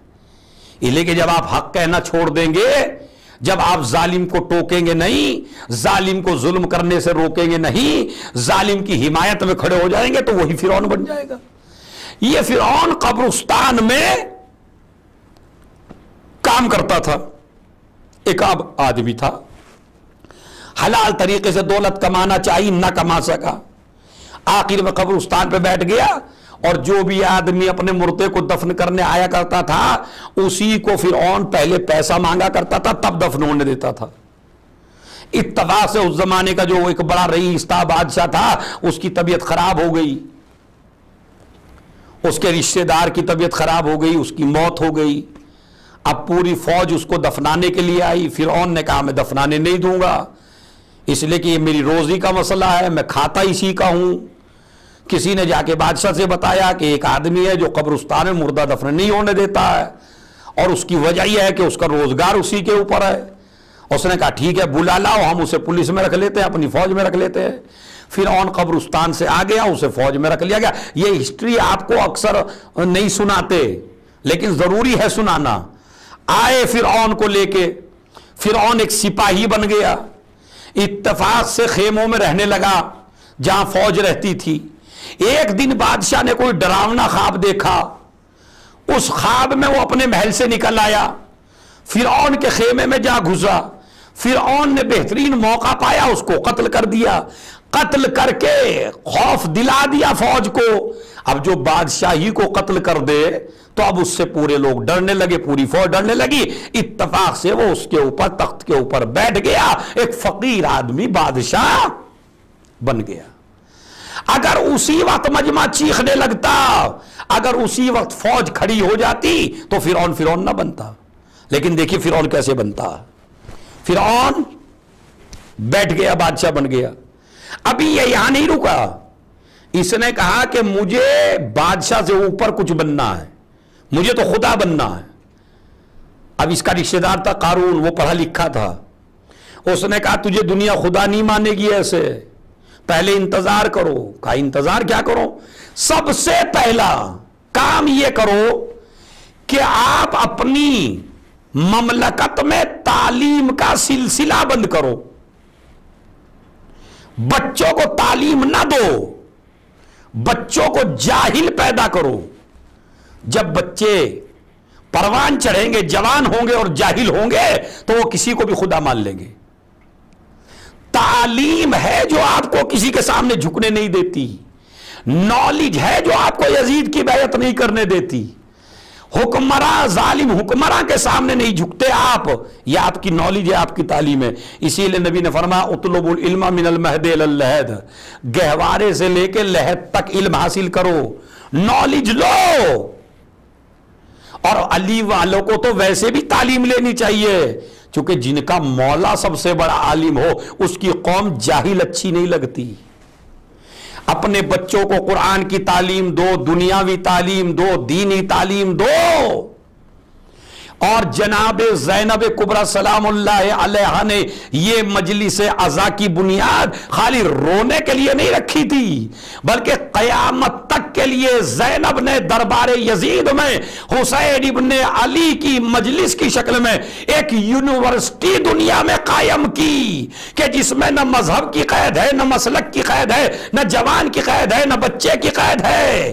اس لیے کہ جب آپ حق کہنا چھوڑ دیں گے، جب آپ ظالم کو ٹوکیں گے نہیں، ظالم کو ظلم کرنے سے روکیں گے نہیں، ظالم کی حمایت میں کھڑے ہو جائیں گے تو وہی فرعون بن جائے گا۔ یہ فرعون قبرستان میں کام کرتا تھا، ایک آدمی تھا، حلال طریقے سے دولت کمانا چاہیے، نہ کما سکا، آخر میں قبرستان پہ بیٹھ گیا، اور جو بھی آدمی اپنے مردے کو دفن کرنے آیا کرتا تھا اسی کو فرعون پہلے پیسہ مانگا کرتا تھا، تب دفن ہونے دیتا تھا۔ اتفاق سے اس زمانے کا جو ایک بڑا رئیس تھا، بادشاہ تھا، اس کی طبیعت خراب ہو گئی، اس کے رشتہ دار کی طبیعت خراب ہو گئی، اس کی موت ہو گئی۔ اب پوری فوج اس کو دفنانے کے لیے آئی۔ فرعون نے کہا میں دفنانے نہیں دوں گا، اس لیے کہ یہ میری روزی کا مسئلہ ہے، میں کھاتا اسی کا ہوں۔ کسی نے جا کے بادشاہ سے بتایا کہ ایک آدمی ہے جو قبرستان میں مردہ دفن نہیں ہونے دیتا ہے، اور اس کی وجہ یہ ہے کہ اس کا روزگار اسی کے اوپر ہے۔ اس نے کہا ٹھیک ہے بلا لاؤ، ہم اسے پولیس میں رکھ لیتے ہیں، اپنی فوج میں رکھ لیتے ہیں۔ فرعون قبرستان سے آ گیا, اسے فوج میں رکھ لیا گیا. یہ ہسٹری آپ کو اکثر نہیں سناتے لیکن ضروری ہے سنانا. آئے فرعون کو لے کے, فرعون ایک سپاہی بن گیا, اتفاق سے خیموں میں رہنے لگا جہاں فوج رہتی تھی. ایک دن بادشاہ نے کوئی ڈراونا خواب دیکھا, اس خواب میں وہ اپنے محل سے نکل آیا, فرعون کے خیمے میں جا گھسا. فرعون نے بہترین موقع پایا, اس کو قتل کر دیا. قتل کر کے خوف دلا دیا فوج کو. اب جو بادشاہی کو قتل کر دے تو اب اس سے پورے لوگ ڈرنے لگے, پوری فوج ڈرنے لگی. اتفاق سے وہ اس کے اوپر, تخت کے اوپر بیٹھ گیا, ایک فقیر آدمی بادشاہ بن گیا. اگر اسی وقت مجمع چیخنے لگتا, اگر اسی وقت فوج کھڑی ہو جاتی تو فرعون نہ بنتا. لیکن دیکھیے فرعون کیسے بنتا. فرعون بیٹھ گیا, بادشاہ بن گیا. ابھی یہ یہاں نہیں رکا, اس نے کہا کہ مجھے بادشاہ سے اوپر کچھ بننا ہے, مجھے تو خدا بننا ہے. اب اس کا رشتہ دار تھا قارون, وہ پڑھا لکھا تھا. اس نے کہا تجھے دنیا خدا نہیں مانے گی ایسے, پہلے انتظار کرو. کہا انتظار کیا کرو؟ سب سے پہلا کام یہ کرو کہ آپ اپنی مملکت میں تعلیم کا سلسلہ بند کرو, بچوں کو تعلیم نہ دو, بچوں کو جاہل پیدا کرو. جب بچے پروان چڑھیں گے, جوان ہوں گے اور جاہل ہوں گے تو وہ کسی کو بھی خدا مان لیں گے. تعلیم ہے جو آپ کو کسی کے سامنے جھکنے نہیں دیتی, نالج ہے جو آپ کو یزید کی بیعت نہیں کرنے دیتی. حکمراں, ظالم حکمراں کے سامنے نہیں جھکتے آپ, یہ آپ کی نالج ہے, آپ کی تعلیم ہے. اسی لیے نبی نے فرمایا اطلبوا العلم من المہد الی اللحد, گہوارے سے لے کے لحد تک علم حاصل کرو, نالج لو. اور علی والوں کو تو ویسے بھی تعلیم لینی چاہیے, چونکہ جن کا مولا سب سے بڑا عالم ہو اس کی قوم جاہل اچھی نہیں لگتی. اپنے بچوں کو قرآن کی تعلیم دو, دنیاوی تعلیم دو, دینی تعلیم دو. اور جناب زینب کبریٰ سلام اللہ علیہ نے یہ مجلس عزا کی بنیاد خالی رونے کے لیے نہیں رکھی تھی, بلکہ قیامت تک کے لیے زینب نے دربار یزید میں حسین ابن علی کی مجلس کی شکل میں ایک یونیورسٹی دنیا میں قائم کی کہ جس میں نہ مذہب کی قید ہے, نہ مسلک کی قید ہے, نہ جوان کی قید ہے, نہ بچے کی قید ہے.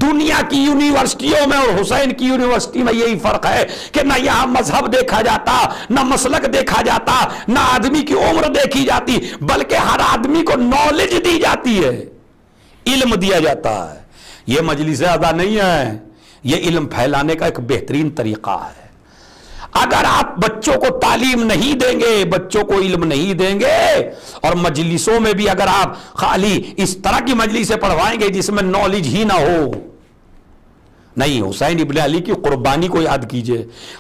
دنیا کی یونیورسٹیوں میں اور حسین کی یونیورسٹی میں یہی فرق ہے کہ نہ یہاں مذہب دیکھا جاتا, نہ مسلک دیکھا جاتا, نہ آدمی کی عمر دیکھی جاتی, بلکہ ہر آدمی کو نالج دی جاتی ہے, علم دیا جاتا ہے. یہ مجلس عزا نہیں ہے, یہ علم پھیلانے کا ایک بہترین طریقہ ہے. اگر آپ بچوں کو تعلیم نہیں دیں گے, بچوں کو علم نہیں دیں گے, اور مجلسوں میں بھی اگر آپ خالی اس طرح کی مجلسیں پڑھوائیں گے جس میں نالج ہی نہ ہو, نہیں. حسین ابن علی کی قربانی کو یاد کیجئے.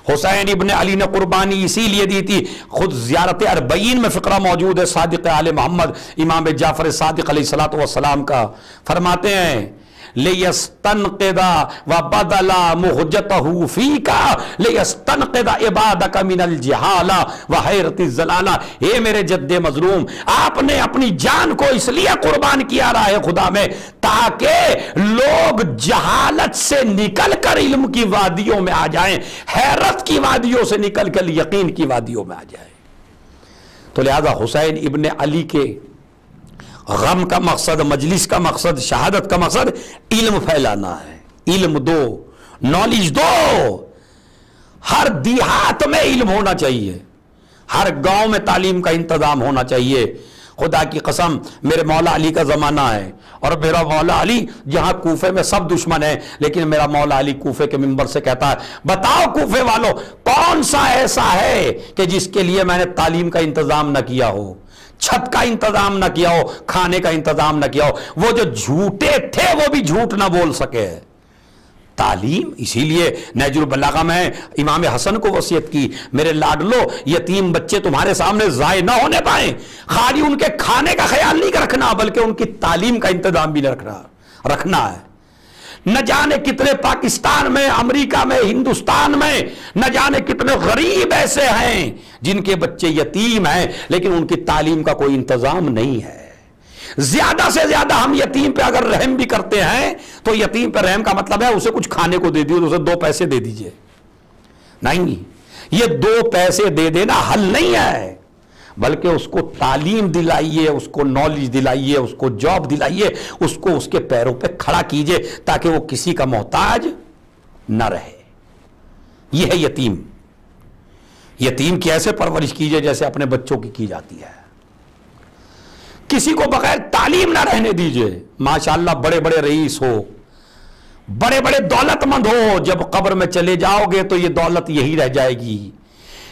حسین ابن علی نے قربانی اسی لیے دی تھی, خود زیارت اربعین میں فقرہ موجود ہے صادق آل محمد امام جعفر صادق علیہ السلام کا. فرماتے ہیں لِيَسْتَنْقِدَ وَبَدَلَ مُحْجَتَهُ فِيكَ لِيَسْتَنْقِدَ عِبَادَكَ مِنَ الْجِهَالَ وَحَيْرَةِ الزَّلَالَ. اے میرے جد مظلوم, آپ نے اپنی جان کو اس لیے قربان کیا راہ خدا میں تاکہ لوگ جہالت سے نکل کر علم کی وادیوں میں آ جائیں, حیرت کی وادیوں سے نکل کر یقین کی وادیوں میں آ جائیں. تو لہذا حسین ابن علی کے غم کا مقصد, مجلس کا مقصد, شہادت کا مقصد علم پھیلانا ہے. علم دو, نالج دو. ہر دیہات میں علم ہونا چاہیے, ہر گاؤں میں تعلیم کا انتظام ہونا چاہیے. خدا کی قسم میرے مولا علی کا زمانہ ہے, اور میرا مولا علی جہاں کوفے میں سب دشمن ہیں, لیکن میرا مولا علی کوفے کے منبر سے کہتا ہے بتاؤ کوفے والوں کون سا ایسا ہے کہ جس کے لیے میں نے تعلیم کا انتظام نہ کیا ہو, چھت کا انتظام نہ کیا ہو, کھانے کا انتظام نہ کیا ہو. وہ جو جھوٹے تھے وہ بھی جھوٹ نہ بول سکے. تعلیم, اسی لیے نہج البلاغہ میں امام حسن کو وصیت کی, میرے لاڈلو یتیم بچے تمہارے سامنے ضائع نہ ہونے پائیں. خالی ان کے کھانے کا خیال نہیں رکھنا بلکہ ان کی تعلیم کا انتظام بھی رکھنا ہے. نہ جانے کتنے پاکستان میں, امریکہ میں, ہندوستان میں نہ جانے کتنے غریب ایسے ہیں جن کے بچے یتیم ہیں لیکن ان کی تعلیم کا کوئی انتظام نہیں ہے. زیادہ سے زیادہ ہم یتیم پہ اگر رحم بھی کرتے ہیں تو یتیم پہ رحم کا مطلب ہے اسے کچھ کھانے کو دے دیجیے، اسے 2 پیسے دے دیجیے، نہیں، یہ 2 پیسے دے دینا حل نہیں ہے، بلکہ اس کو تعلیم دلائیے، اس کو نالج دلائیے، اس کو جاب دلائیے، اس کو اس کے پیروں پہ کھڑا کیجیے تاکہ وہ کسی کا محتاج نہ رہے۔ یہ ہے یتیم۔ یتیم کی ایسے پرورش کیجیے جیسے اپنے بچوں کی جاتی ہے، کسی کو بغیر تعلیم نہ رہنے دیجیے۔ ماشاءاللہ بڑے بڑے رئیس ہو، بڑے بڑے دولت مند ہو، جب قبر میں چلے جاؤ گے تو یہ دولت یہی رہ جائے گی۔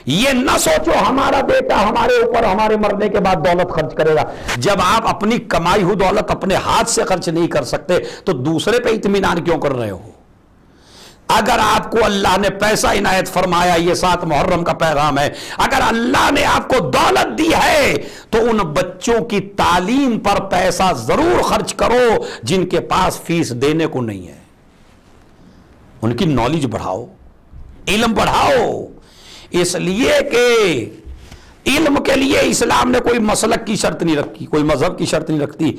یہ نہ سوچو ہمارا بیٹا ہمارے اوپر ہمارے مرنے کے بعد دولت خرچ کرے گا۔ جب آپ اپنی کمائی ہوئی دولت اپنے ہاتھ سے خرچ نہیں کر سکتے تو دوسرے پہ اطمینان کیوں کر رہے ہو؟ اگر آپ کو اللہ نے پیسہ عنایت فرمایا، یہ 7 محرم کا پیغام ہے، اگر اللہ نے آپ کو دولت دی ہے تو ان بچوں کی تعلیم پر پیسہ ضرور خرچ کرو جن کے پاس فیس دینے کو نہیں ہے۔ ان کی نالج بڑھاؤ، علم بڑھاؤ، اس لیے کہ علم کے لیے اسلام نے کوئی مسلک کی شرط نہیں رکھی، کوئی مذہب کی شرط نہیں رکھتی۔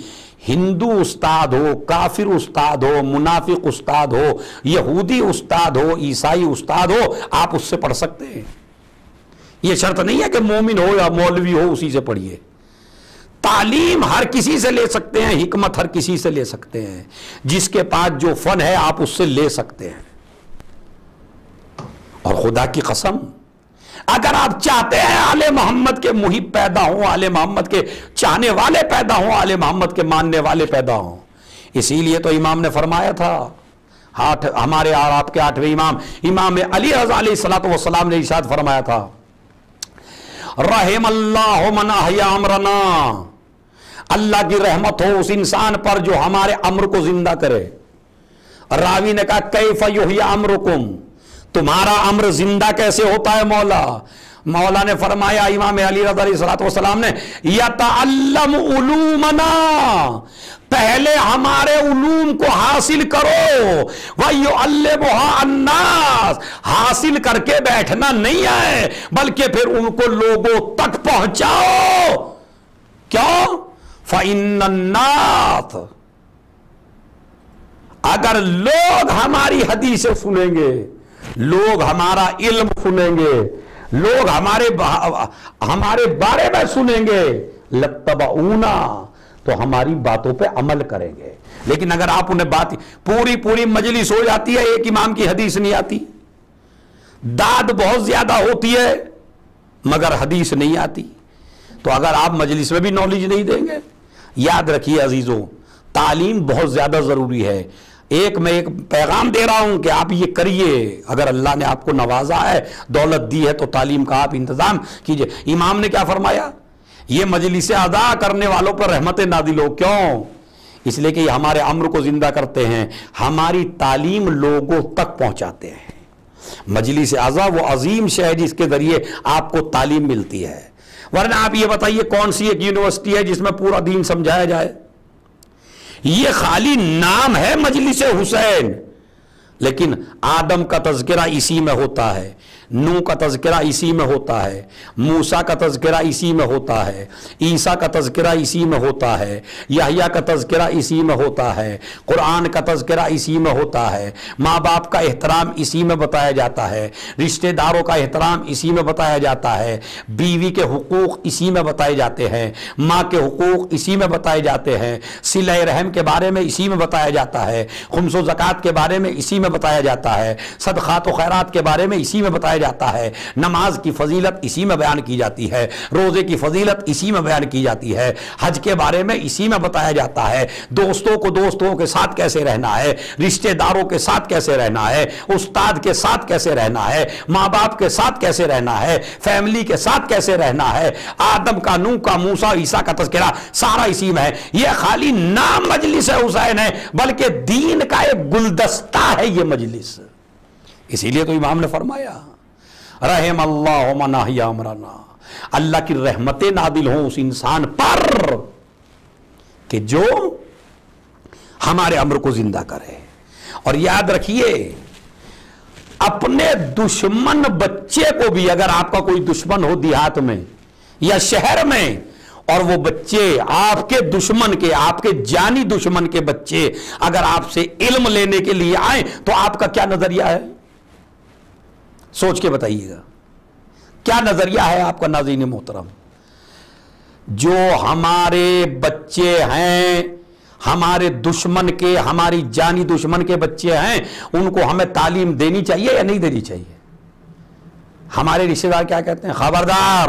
ہندو استاد ہو، کافر استاد ہو، منافق استاد ہو، یہودی استاد ہو، عیسائی استاد ہو، آپ اس سے پڑھ سکتے ہیں۔ یہ شرط نہیں ہے کہ مومن ہو یا مولوی ہو اسی سے پڑھیے۔ تعلیم ہر کسی سے لے سکتے ہیں، حکمت ہر کسی سے لے سکتے ہیں، جس کے پاس جو فن ہے آپ اس سے لے سکتے ہیں۔ اور خدا کی قسم اگر آپ چاہتے ہیں آل محمد کے محب پیدا ہوں، آل محمد کے چاہنے والے پیدا ہوں، آل محمد کے ماننے والے پیدا ہوں، اسی لیے تو امام نے فرمایا تھا، ہمارے اور آپ کے 8ویں امام امام علی رضا علیہ الصلوۃ والسلام نے ارشاد فرمایا تھا، رحم اللہ من احیا امرنا، اللہ کی رحمت ہو اس انسان پر جو ہمارے امر کو زندہ کرے۔ راوی نے کہا کیف یحیی امرکم، تمہارا امر زندہ کیسے ہوتا ہے مولا نے فرمایا، امام علی رضا علیہ الصلوۃ والسلام نے، یتعلم علومنا، پہلے ہمارے علوم کو حاصل کرو، وَيُعَلِّمُهَا النَّاسِ، حاصل کر کے بیٹھنا نہیں ہے بلکہ پھر ان کو لوگوں تک پہنچاؤ۔ کیوں؟ فَإِنَّ النَّاسَ، اگر لوگ ہماری حدیثیں سنیں گے، لوگ ہمارا علم سنیں گے، لوگ ہمارے بارے میں سنیں گے، لَتَّبَعُونَا، تو ہماری باتوں پہ عمل کریں گے۔ لیکن اگر آپ انہیں بات پوری مجلس ہو جاتی ہے، ایک امام کی حدیث نہیں آتی، داد بہت زیادہ ہوتی ہے مگر حدیث نہیں آتی، تو اگر آپ مجلس میں بھی نالج نہیں دیں گے، یاد رکھیے عزیزوں، تعلیم بہت زیادہ ضروری ہے۔ میں ایک پیغام دے رہا ہوں کہ آپ یہ کریے، اگر اللہ نے آپ کو نوازا ہے، دولت دی ہے تو تعلیم کا آپ انتظام کیجئے۔ امام نے کیا فرمایا؟ یہ مجلس ادا کرنے والوں پر رحمت نازل ہو۔ کیوں؟ اس لیے کہ یہ ہمارے امر کو زندہ کرتے ہیں، ہماری تعلیم لوگوں تک پہنچاتے ہیں۔ مجلس اعضا وہ عظیم شے ہے جس کے ذریعے آپ کو تعلیم ملتی ہے، ورنہ آپ یہ بتائیے کون سی ایک یونیورسٹی ہے جس میں پورا دین سمجھایا جائے؟ یہ خالی نام ہے مجلس حسین، لیکن آدم کا تذکرہ اسی میں ہوتا ہے، نوح کا تذکرہ اسی میں ہوتا ہے، موسیٰ کا تذکرہ اسی میں ہوتا ہے، عیسیٰ کا تذکرہ اسی میں ہوتا ہے، یحییٰ کا تذکرہ اسی میں ہوتا ہے، قرآن کا تذکرہ اسی میں ہوتا ہے، ماں باپ کا احترام اسی میں بتایا جاتا ہے، رشتہ داروں کا احترام اسی میں بتایا جاتا ہے، بیوی کے حقوق اسی میں بتائے جاتے ہیں، ماں کے حقوق اسی میں بتائے جاتے ہیں، صلہ رحم کے بارے میں اسی میں بتایا جاتا ہے، خمس و زکوٰۃ کے بارے میں اسی میں بتایا جاتا ہے، صدقات و خیرات کے بارے میں اسی میں بتایا جاتا ہے، نماز کی فضیلت اسی میں بیان کی جاتی ہے، روزے کی فضیلت اسی میں بیان کی جاتی ہے، حج کے بارے میں اسی میں بتایا جاتا ہے، دوستوں کو دوستوں کے ساتھ کیسے رہنا ہے، رشتہ داروں کے ساتھ کیسے رہنا ہے، استاد کے ساتھ کیسے رہنا ہے، ماں باپ کے ساتھ کیسے رہنا ہے، فیملی کے ساتھ کیسے رہنا ہے، آدم کا، نوح کا، موسیٰ، عیسیٰ کا تذکرہ سارا اسی میں ہے۔ یہ خالی نام مجلس حسین ہے بلکہ دین کا ایک گلدستہ ہے یہ مجلس۔ اسی لیے تو امام نے فرمایا رحم اللہ من احیا امرنا، اللہ کی رحمتیں نازل ہوں اس انسان پر کہ جو ہمارے امر کو زندہ کرے۔ اور یاد رکھیے اپنے دشمن بچے کو بھی، اگر آپ کا کوئی دشمن ہو دیہات میں یا شہر میں، اور وہ بچے آپ کے دشمن کے، آپ کے جانی دشمن کے بچے اگر آپ سے علم لینے کے لیے آئیں تو آپ کا کیا نظریہ ہے؟ سوچ کے بتائیے گا کیا نظریہ ہے آپ کا ناظرین محترم؟ جو ہمارے بچے ہیں ہمارے دشمن کے، ہماری جانی دشمن کے بچے ہیں، ان کو ہمیں تعلیم دینی چاہیے یا نہیں دینی چاہیے؟ ہمارے رشتہ دار کیا کہتے ہیں؟ خبردار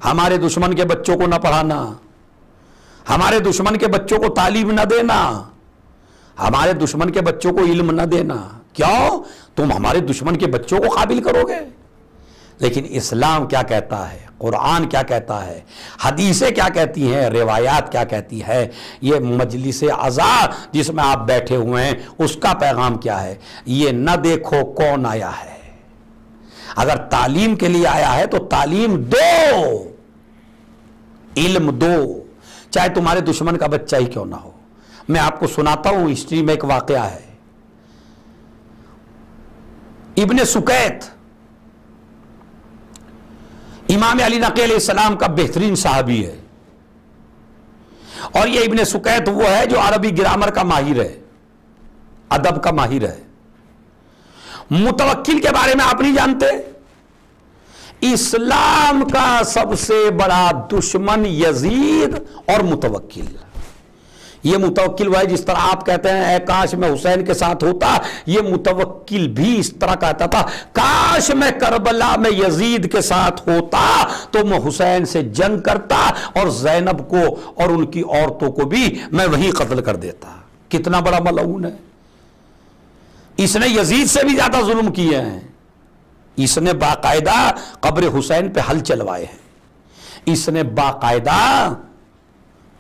ہمارے دشمن کے بچوں کو نہ پڑھانا، ہمارے دشمن کے بچوں کو تعلیم نہ دینا، ہمارے دشمن کے بچوں کو علم نہ دینا۔ کیوں؟ تم ہمارے دشمن کے بچوں کو قابل کرو گے؟ لیکن اسلام کیا کہتا ہے، قرآن کیا کہتا ہے، حدیثیں کیا کہتی ہیں، روایات کیا کہتی ہے؟ یہ مجلس عزا جس میں آپ بیٹھے ہوئے ہیں اس کا پیغام کیا ہے؟ یہ نہ دیکھو کون آیا ہے، اگر تعلیم کے لیے آیا ہے تو تعلیم دو، علم دو، چاہے تمہارے دشمن کا بچہ ہی کیوں نہ ہو۔ میں آپ کو سناتا ہوں، ہسٹری میں ایک واقعہ ہے۔ ابن سکیت امام علی نقی علیہ السلام کا بہترین صحابی ہے، اور یہ ابن سکیت وہ ہے جو عربی گرامر کا ماہر ہے، ادب کا ماہر ہے۔ متوکل کے بارے میں آپ نہیں جانتے؟ اسلام کا سب سے بڑا دشمن یزید اور متوکل۔ یہ متوکل وہ ہے جس طرح آپ کہتے ہیں اے کاش میں حسین کے ساتھ ہوتا، یہ متوکل بھی اس طرح کہتا تھا کاش میں کربلا میں یزید کے ساتھ ہوتا تو میں حسین سے جنگ کرتا اور زینب کو اور ان کی عورتوں کو بھی میں وہی قتل کر دیتا۔ کتنا بڑا ملعون ہے! اس نے یزید سے بھی زیادہ ظلم کیے ہیں۔ اس نے باقاعدہ قبر حسین پہ حل چلوائے ہیں، اس نے باقاعدہ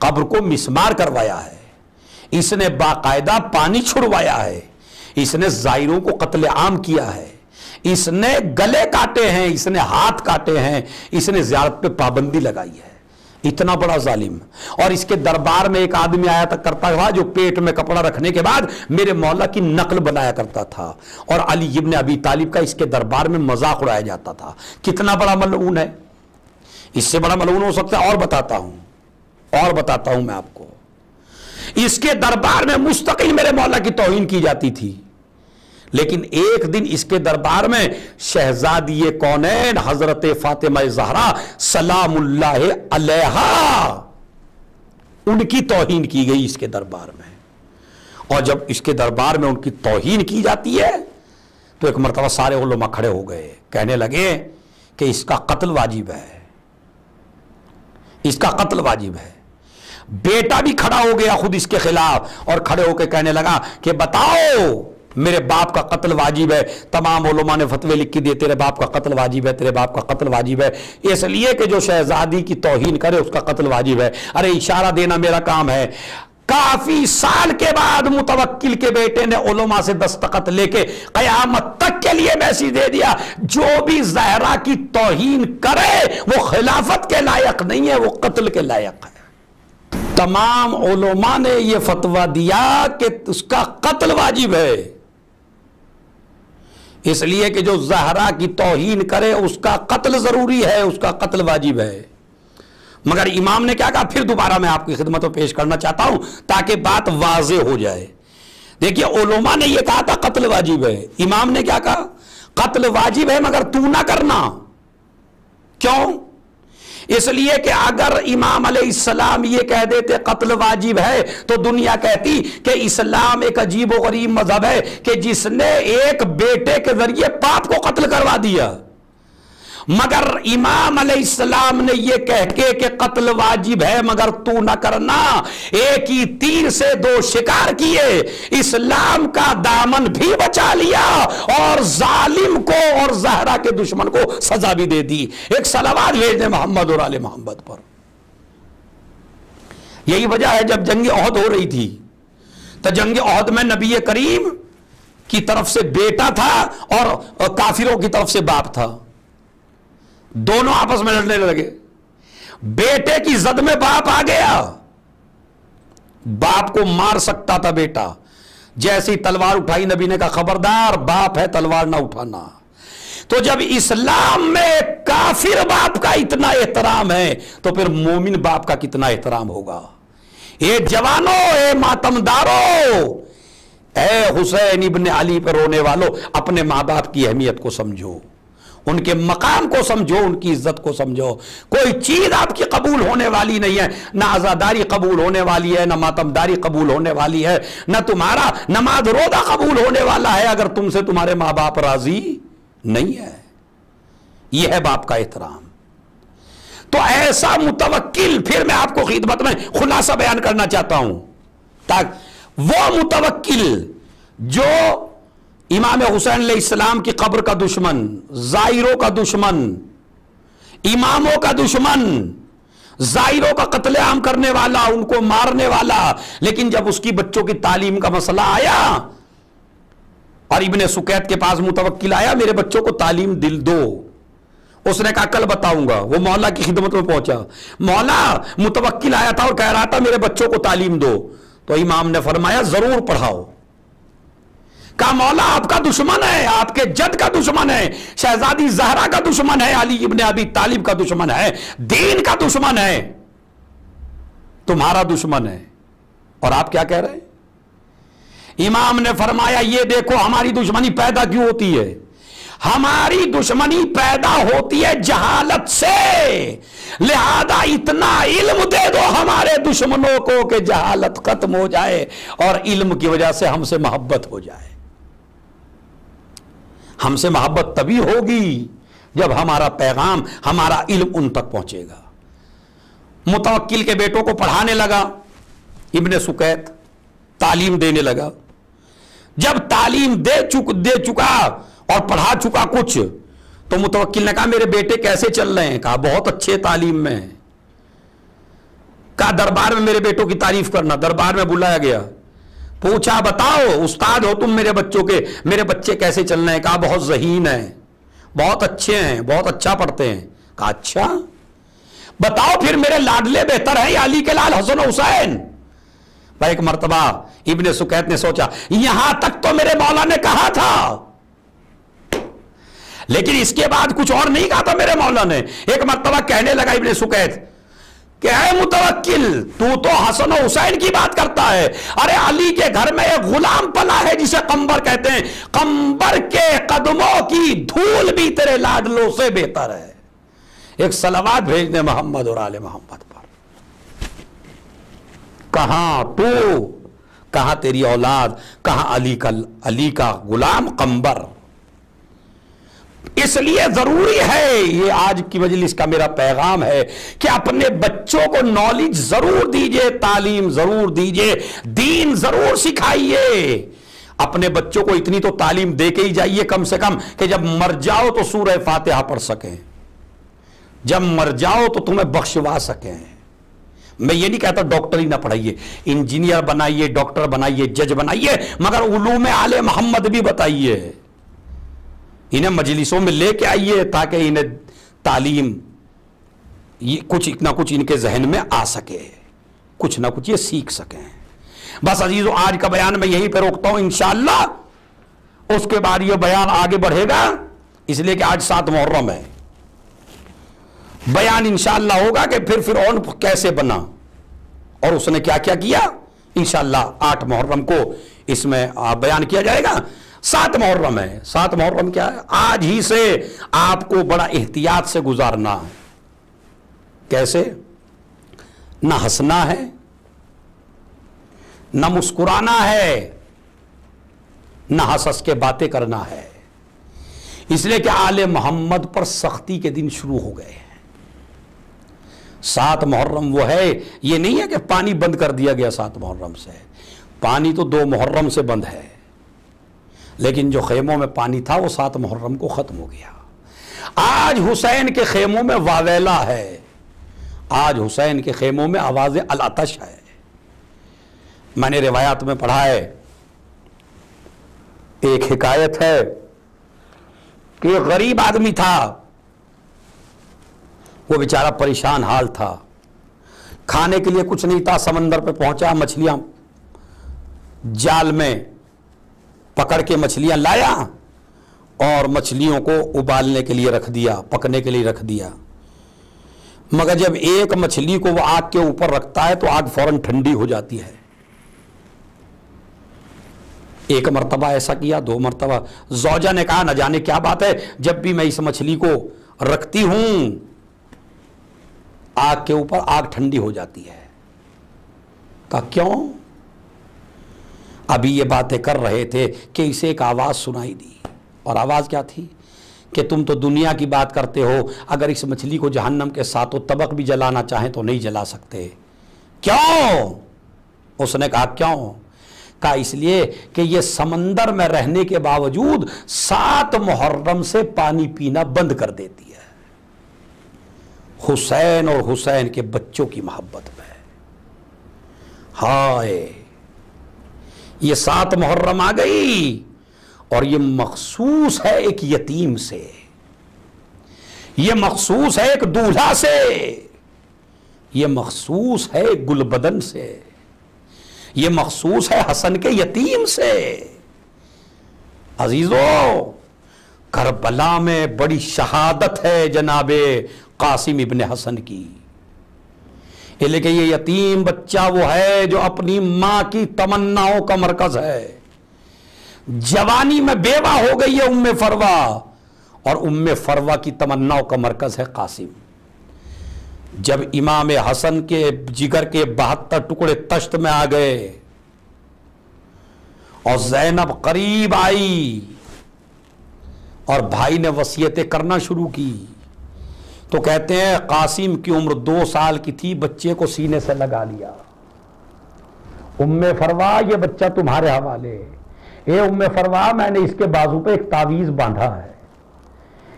قبر کو مسمار کروایا ہے، اس نے باقاعدہ پانی چھڑوایا ہے، اس نے زائروں کو قتل عام کیا ہے، اس نے گلے کاٹے ہیں، اس نے ہاتھ کاٹے ہیں، اس نے زیارت پہ پابندی لگائی ہے۔ اتنا بڑا ظالم۔ اور اس کے دربار میں ایک آدمی آیا تھا کرتا تھا جو پیٹ میں کپڑا رکھنے کے بعد میرے مولا کی نقل بنایا کرتا تھا، اور علی ابن ابی طالب کا اس کے دربار میں مذاق اڑایا جاتا تھا۔ کتنا بڑا ملعون ہے! اس سے بڑا ملعون ہو سکتا ہے؟ اور بتاتا ہوں میں آپ کو۔ اس کے دربار میں مستقل میرے مولا کی توہین کی جاتی تھی، لیکن ایک دن اس کے دربار میں شہزادی کونین حضرت فاطمہ زہرا سلام اللہ علیہا ان کی توہین کی گئی اس کے دربار میں۔ اور جب اس کے دربار میں ان کی توہین کی جاتی ہے تو ایک مرتبہ سارے علماء کھڑے ہو گئے، کہنے لگے کہ اس کا قتل واجب ہے، اس کا قتل واجب ہے۔ بیٹا بھی کھڑا ہو گیا خود اس کے خلاف اور کھڑے ہو کے کہنے لگا کہ بتاؤ میرے باپ کا قتل واجب ہے۔ تمام علماء نے فتوے لکھ کے دیے تیرے باپ کا قتل واجب ہے، تیرے باپ کا قتل واجب ہے، اس لیے کہ جو شہزادی کی توہین کرے اس کا قتل واجب ہے۔ ارے اشارہ دینا میرا کام ہے۔ کافی سال کے بعد متوکل کے بیٹے نے علماء سے دستخط لے کے قیامت تک کے لیے میسج دے دیا جو بھی زہرا کی توہین کرے وہ خلافت کے لائق نہیں ہے، وہ قتل کے لائق ہے۔ تمام علماء نے یہ فتویٰ دیا کہ اس کا قتل واجب ہے، اس لیے کہ جو زہرا کی توہین کرے اس کا قتل ضروری ہے، اس کا قتل واجب ہے۔ مگر امام نے کیا کہا؟ پھر دوبارہ میں آپ کی خدمت میں پیش کرنا چاہتا ہوں تاکہ بات واضح ہو جائے۔ دیکھیے علماء نے یہ کہا تھا قتل واجب ہے، امام نے کیا کہا؟ قتل واجب ہے مگر تو نہ کرنا۔ کیوں؟ اس لیے کہ اگر امام علیہ السلام یہ کہہ دیتے قتل واجب ہے تو دنیا کہتی کہ اسلام ایک عجیب و غریب مذہب ہے کہ جس نے ایک بیٹے کے ذریعے باپ کو قتل کروا دیا۔ مگر امام علیہ السلام نے یہ کہہ کے کہ قتل واجب ہے مگر تو نہ کرنا، ایک ہی تیر سے دو شکار کیے، اسلام کا دامن بھی بچا لیا اور ظالم کو اور زہرا کے دشمن کو سزا بھی دے دی۔ ایک صلوات بھیج دیں محمد اور آل محمد پر۔ یہی وجہ ہے جب جنگ احد ہو رہی تھی تو جنگ احد میں نبی کریم کی طرف سے بیٹا تھا اور کافروں کی طرف سے باپ تھا، دونوں آپس میں لڑنے لگے۔ بیٹے کی زد میں باپ آ گیا، باپ کو مار سکتا تھا بیٹا، جیسی تلوار اٹھائی نبی نے کہا خبردار باپ ہے تلوار نہ اٹھانا۔ تو جب اسلام میں کافر باپ کا اتنا احترام ہے تو پھر مومن باپ کا کتنا احترام ہوگا. اے جوانوں، اے ماتمداروں، اے حسین ابن علی پر رونے والوں، اپنے ماں باپ کی اہمیت کو سمجھو، ان کے مقام کو سمجھو، ان کی عزت کو سمجھو. کوئی چیز آپ کی قبول ہونے والی نہیں ہے، نہ عزاداری قبول ہونے والی ہے، نہ ماتمداری قبول ہونے والی ہے، نہ تمہارا نماز روزہ قبول ہونے والا ہے اگر تم سے تمہارے ماں باپ راضی نہیں ہے. یہ ہے باپ کا احترام. تو ایسا متوکل، پھر میں آپ کو خدمت میں خلاصہ بیان کرنا چاہتا ہوں، تاکہ وہ متوکل جو امام حسین علیہ السلام کی قبر کا دشمن، زائروں کا دشمن، اماموں کا دشمن، زائروں کا قتل عام کرنے والا، ان کو مارنے والا، لیکن جب اس کی بچوں کی تعلیم کا مسئلہ آیا اور ابن سکیت کے پاس متوکل آیا، میرے بچوں کو تعلیم دل دو، اس نے کہا کل بتاؤں گا. وہ مولا کی خدمت میں پہنچا، مولا متوکل آیا تھا اور کہہ رہا تھا میرے بچوں کو تعلیم دو. تو امام نے فرمایا ضرور پڑھاؤ. کہا مولا آپ کا دشمن ہے، آپ کے جد کا دشمن ہے، شہزادی زہرا کا دشمن ہے، علی ابن ابی طالب کا دشمن ہے، دین کا دشمن ہے، تمہارا دشمن ہے، اور آپ کیا کہہ رہے ہیں؟ امام نے فرمایا یہ دیکھو ہماری دشمنی پیدا کیوں ہوتی ہے. ہماری دشمنی پیدا ہوتی ہے جہالت سے، لہذا اتنا علم دے دو ہمارے دشمنوں کو کہ جہالت ختم ہو جائے اور علم کی وجہ سے ہم سے محبت ہو جائے. ہم سے محبت تبھی ہوگی جب ہمارا پیغام، ہمارا علم ان تک پہنچے گا. متوکل کے بیٹوں کو پڑھانے لگا ابن سکیت، تعلیم دینے لگا. جب تعلیم دے چکا اور پڑھا چکا کچھ، تو متوکل نے کہا میرے بیٹے کیسے چل رہے ہیں؟ کہا بہت اچھے تعلیم میں. کہا دربار میں میرے بیٹوں کی تعریف کرنا. دربار میں بلایا گیا، پوچھا بتاؤ استاد ہو تم میرے بچوں کے، میرے بچے کیسے چل رہے ہیں؟ کہا بہت ذہین ہیں، بہت اچھے ہیں، بہت اچھا پڑھتے ہیں. کہا اچھا بتاؤ پھر میرے لاڈلے بہتر ہیں یا علی کے لال حسن و حسین؟ بھائی ایک مرتبہ ابن سکیت نے سوچا یہاں تک تو میرے مولا نے کہا تھا، لیکن اس کے بعد کچھ اور نہیں کہا تھا میرے مولا نے. ایک مرتبہ کہنے لگا ابن سکیت کہ اے متوکل تو حسن و حسین کی بات کرتا ہے، ارے علی کے گھر میں ایک غلام پلا ہے جسے قمبر کہتے ہیں، قمبر کے قدموں کی دھول بھی تیرے لاڈلوں سے بہتر ہے. ایک صلوات بھیج دے محمد اور آل محمد پر. کہاں تو، کہاں تیری اولاد، کہاں علی کا غلام قمبر. اس لیے ضروری ہے، یہ آج کی مجلس کا میرا پیغام ہے کہ اپنے بچوں کو نالج ضرور دیجئے، تعلیم ضرور دیجئے، دین ضرور سکھائیے. اپنے بچوں کو اتنی تو تعلیم دے کے ہی جائیے کم سے کم کہ جب مر جاؤ تو سورہ فاتحہ پڑھ سکیں، جب مر جاؤ تو تمہیں بخشوا سکیں. میں یہ نہیں کہتا ڈاکٹر ہی نہ پڑھائیے، انجینئر بنائیے، ڈاکٹر بنائیے، جج بنائیے، مگر علوم آل محمد بھی بتائیے. انہیں مجلسوں میں لے کے آئیے تاکہ انہیں تعلیم کچھ نہ کچھ ان کے ذہن میں آ سکے، کچھ نہ کچھ یہ سیکھ سکیں. بس عزیزو آج کا بیان میں یہیں پہ روکتا ہوں، انشاءاللہ اس کے بعد یہ بیان آگے بڑھے گا، اس لیے کہ آج 7 محرم ہے. بیان انشاءاللہ ہوگا کہ پھر فرعون کیسے بنا اور اس نے کیا کیا کیا. انشاءاللہ 8 محرم کو اس میں بیان کیا جائے گا. 7 محرم ہے. 7 محرم کیا ہے؟ آج ہی سے آپ کو بڑا احتیاط سے گزارنا ہے. کیسے؟ نہ ہنسنا ہے، نہ مسکرانا ہے، نہ ہنس ہنس کے باتیں کرنا ہے. اس لیے کہ آل محمد پر سختی کے دن شروع ہو گئے ہیں. 7 محرم وہ ہے، یہ نہیں ہے کہ پانی بند کر دیا گیا 7 محرم سے. پانی تو 2 محرم سے بند ہے، لیکن جو خیموں میں پانی تھا وہ 7 محرم کو ختم ہو گیا. آج حسین کے خیموں میں واویلا ہے، آج حسین کے خیموں میں آواز العطش ہے. میں نے روایات میں پڑھا ہے، ایک حکایت ہے کہ ایک غریب آدمی تھا، وہ بیچارہ پریشان حال تھا، کھانے کے لیے کچھ نہیں تھا. سمندر پہ پہنچا، مچھلیاں جال میں پکڑ کے مچھلیاں لایا اور مچھلیوں کو ابالنے کے لیے رکھ دیا، پکنے کے لیے رکھ دیا، مگر جب ایک مچھلی کو وہ آگ کے اوپر رکھتا ہے تو آگ فوراً ٹھنڈی ہو جاتی ہے۔ ایک مرتبہ ایسا کیا، 2 مرتبہ، زوجہ نے کہا نہ جانے کیا بات ہے، جب بھی میں اس مچھلی کو رکھتی ہوں آگ کے اوپر آگ ٹھنڈی ہو جاتی ہے۔ کہا کیوں؟ ابھی یہ باتیں کر رہے تھے کہ اسے ایک آواز سنائی دی، اور آواز کیا تھی کہ تم تو دنیا کی بات کرتے ہو، اگر اس مچھلی کو جہنم کے ساتوں طبق بھی جلانا چاہیں تو نہیں جلا سکتے۔ کیوں؟ اس نے کہا کیوں؟ کہا اس لیے کہ یہ سمندر میں رہنے کے باوجود 7 محرم سے پانی پینا بند کر دیتی ہے، حسین اور حسین کے بچوں کی محبت میں۔ ہائے، یہ 7 محرم آ گئی اور یہ مخصوص ہے ایک یتیم سے، یہ مخصوص ہے ایک دولہا سے، یہ مخصوص ہے ایک گلبدن سے، یہ مخصوص ہے حسن کے یتیم سے۔ عزیزو، کربلا میں بڑی شہادت ہے جناب قاسم ابن حسن کی، لیکن یہ یتیم بچہ وہ ہے جو اپنی ماں کی تمناؤں کا مرکز ہے۔ جوانی میں بیوہ ہو گئی ہے ام فروا، اور ام فروا کی تمناؤں کا مرکز ہے قاسم۔ جب امام حسن کے جگر کے 72 ٹکڑے تشت میں آ گئے اور زینب قریب آئی اور بھائی نے وصیتیں کرنا شروع کی، تو کہتے ہیں قاسم کی عمر 2 سال کی تھی، بچے کو سینے سے لگا لیا۔ ام فروا یہ بچہ تمہارے حوالے، اے ام فروا میں نے اس کے بازو پہ ایک تعویذ باندھا ہے،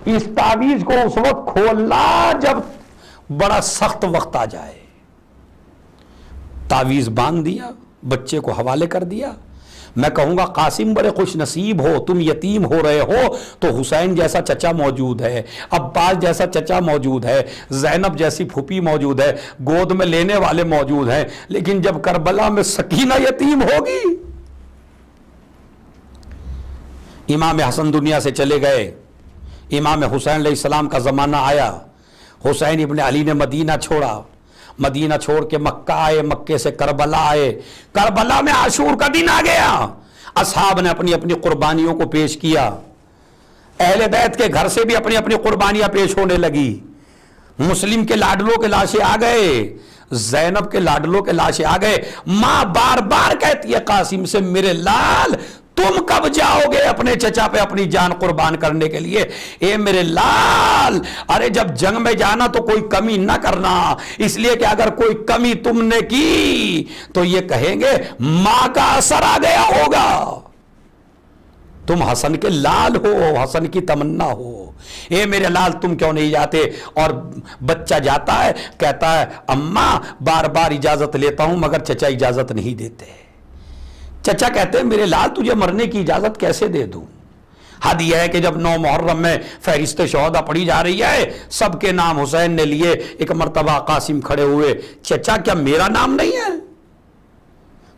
اس تعویذ کو اس وقت کھولنا جب بڑا سخت وقت آ جائے۔ تعویذ باندھ دیا، بچے کو حوالے کر دیا۔ میں کہوں گا قاسم بڑے خوش نصیب ہو، تم یتیم ہو رہے ہو تو حسین جیسا چچا موجود ہے، عباس جیسا چچا موجود ہے، زینب جیسی پھوپھی موجود ہے، گود میں لینے والے موجود ہیں، لیکن جب کربلا میں سکینہ یتیم ہوگی۔ امام حسن دنیا سے چلے گئے، امام حسین علیہ السلام کا زمانہ آیا، حسین ابن علی نے مدینہ چھوڑا، مدینہ چھوڑ کے مکہ آئے، مکے سے کربلا آئے، کربلا میں عاشور کا دن آ گیا، اصحاب نے اپنی اپنی قربانیوں کو پیش کیا، اہل بیت کے گھر سے بھی اپنی اپنی قربانیاں پیش ہونے لگی، مسلم کے لاڈلوں کے لاشیں آ گئے، زینب کے لاڈلوں کے لاشیں آ گئے۔ ماں بار بار کہتی ہے قاسم سے، میرے لال تم کب جاؤ گے اپنے چچا پہ اپنی جان قربان کرنے کے لیے؟ اے میرے لال، ارے جب جنگ میں جانا تو کوئی کمی نہ کرنا، اس لیے کہ اگر کوئی کمی تم نے کی تو یہ کہیں گے ماں کا اثر آ گیا ہوگا۔ تم حسن کے لال ہو، حسن کی تمنا ہو، اے میرے لال تم کیوں نہیں جاتے؟ اور بچہ جاتا ہے، کہتا ہے اماں بار بار اجازت لیتا ہوں مگر چچا اجازت نہیں دیتے۔ چچا کہتے ہیں میرے لال تجھے مرنے کی اجازت کیسے دے دوں؟ حد یہ ہے کہ جب 9 محرم میں فہرست شہداء پڑھی جا رہی ہے، سب کے نام حسین نے لیے، ایک مرتبہ قاسم کھڑے ہوئے، چچا کیا میرا نام نہیں ہے؟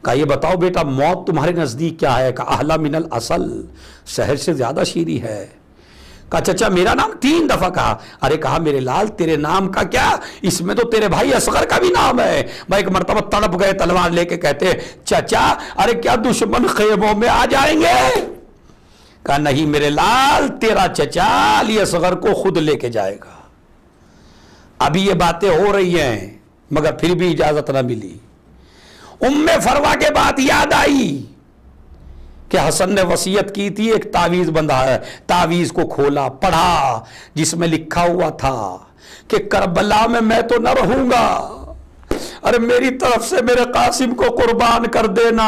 کہا یہ بتاؤ بیٹا موت تمہارے نزدیک کیا ہے؟ کہا احلی من الاصل، شہر سے زیادہ شیریں ہے۔ کہا چچا میرا نام 3 دفعہ کہا۔ ارے کہا میرے لال تیرے نام کا کیا، اس میں تو تیرے بھائی اصغر کا بھی نام ہے۔ میں ایک مرتبہ تڑپ گئے تلوار لے کے، کہتے چچا ارے کیا دشمن خیموں میں آ جائیں گے؟ کہا نہیں میرے لال، تیرا چچا علی اصغر کو خود لے کے جائے گا۔ ابھی یہ باتیں ہو رہی ہیں مگر پھر بھی اجازت نہ ملی۔ ام فروا کے بعد یاد آئی کہ حسن نے وصیت کی تھی، ایک تعویذ بندھا ہے، تعویذ کو کھولا، پڑھا، جس میں لکھا ہوا تھا کہ کربلا میں تو نہ رہوں گا، ارے میری طرف سے میرے قاسم کو قربان کر دینا۔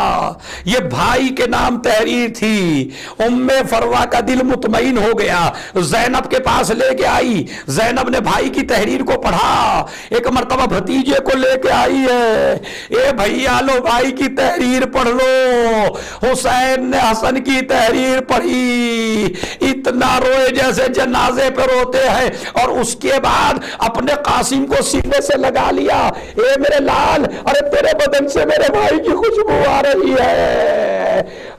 یہ بھائی کے نام تحریر تھی۔ ام فروا کا دل مطمئن ہو گیا، زینب کے پاس لے کے آئی، زینب نے بھائی کی تحریر کو پڑھا، ایک مرتبہ بھتیجے کو لے کے آئی ہے، اے بھیا لو بھائی کی تحریر پڑھ لو۔ حسین نے حسن کی تحریر پڑھی، اتنا روئے جیسے جنازے پہ روتے ہیں، اور اس کے بعد اپنے قاسم کو سینے سے لگا لیا۔ اے میرے لال، ارے تیرے بدن سے میرے بھائی کی خوشبو آ رہی ہے۔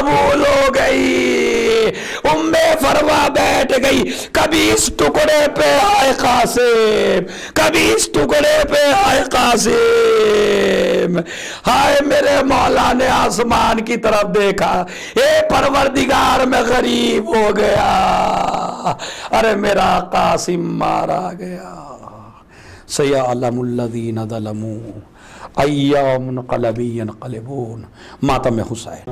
قبول ہو گئی۔ ام فروا بیٹھ گئی، کبھی اس ٹکڑے پہ آئے قاسم، کبھی اس ٹکڑے پہ آئے قاسم۔ ہائے میرے مولا نے آسمان کی طرف دیکھا، اے پروردگار میں غریب ہو گیا، ارے میرا قاسم مارا گیا۔ سیعلم الذین ظلموا ای منقلب ینقلبون۔ ماتم حسین۔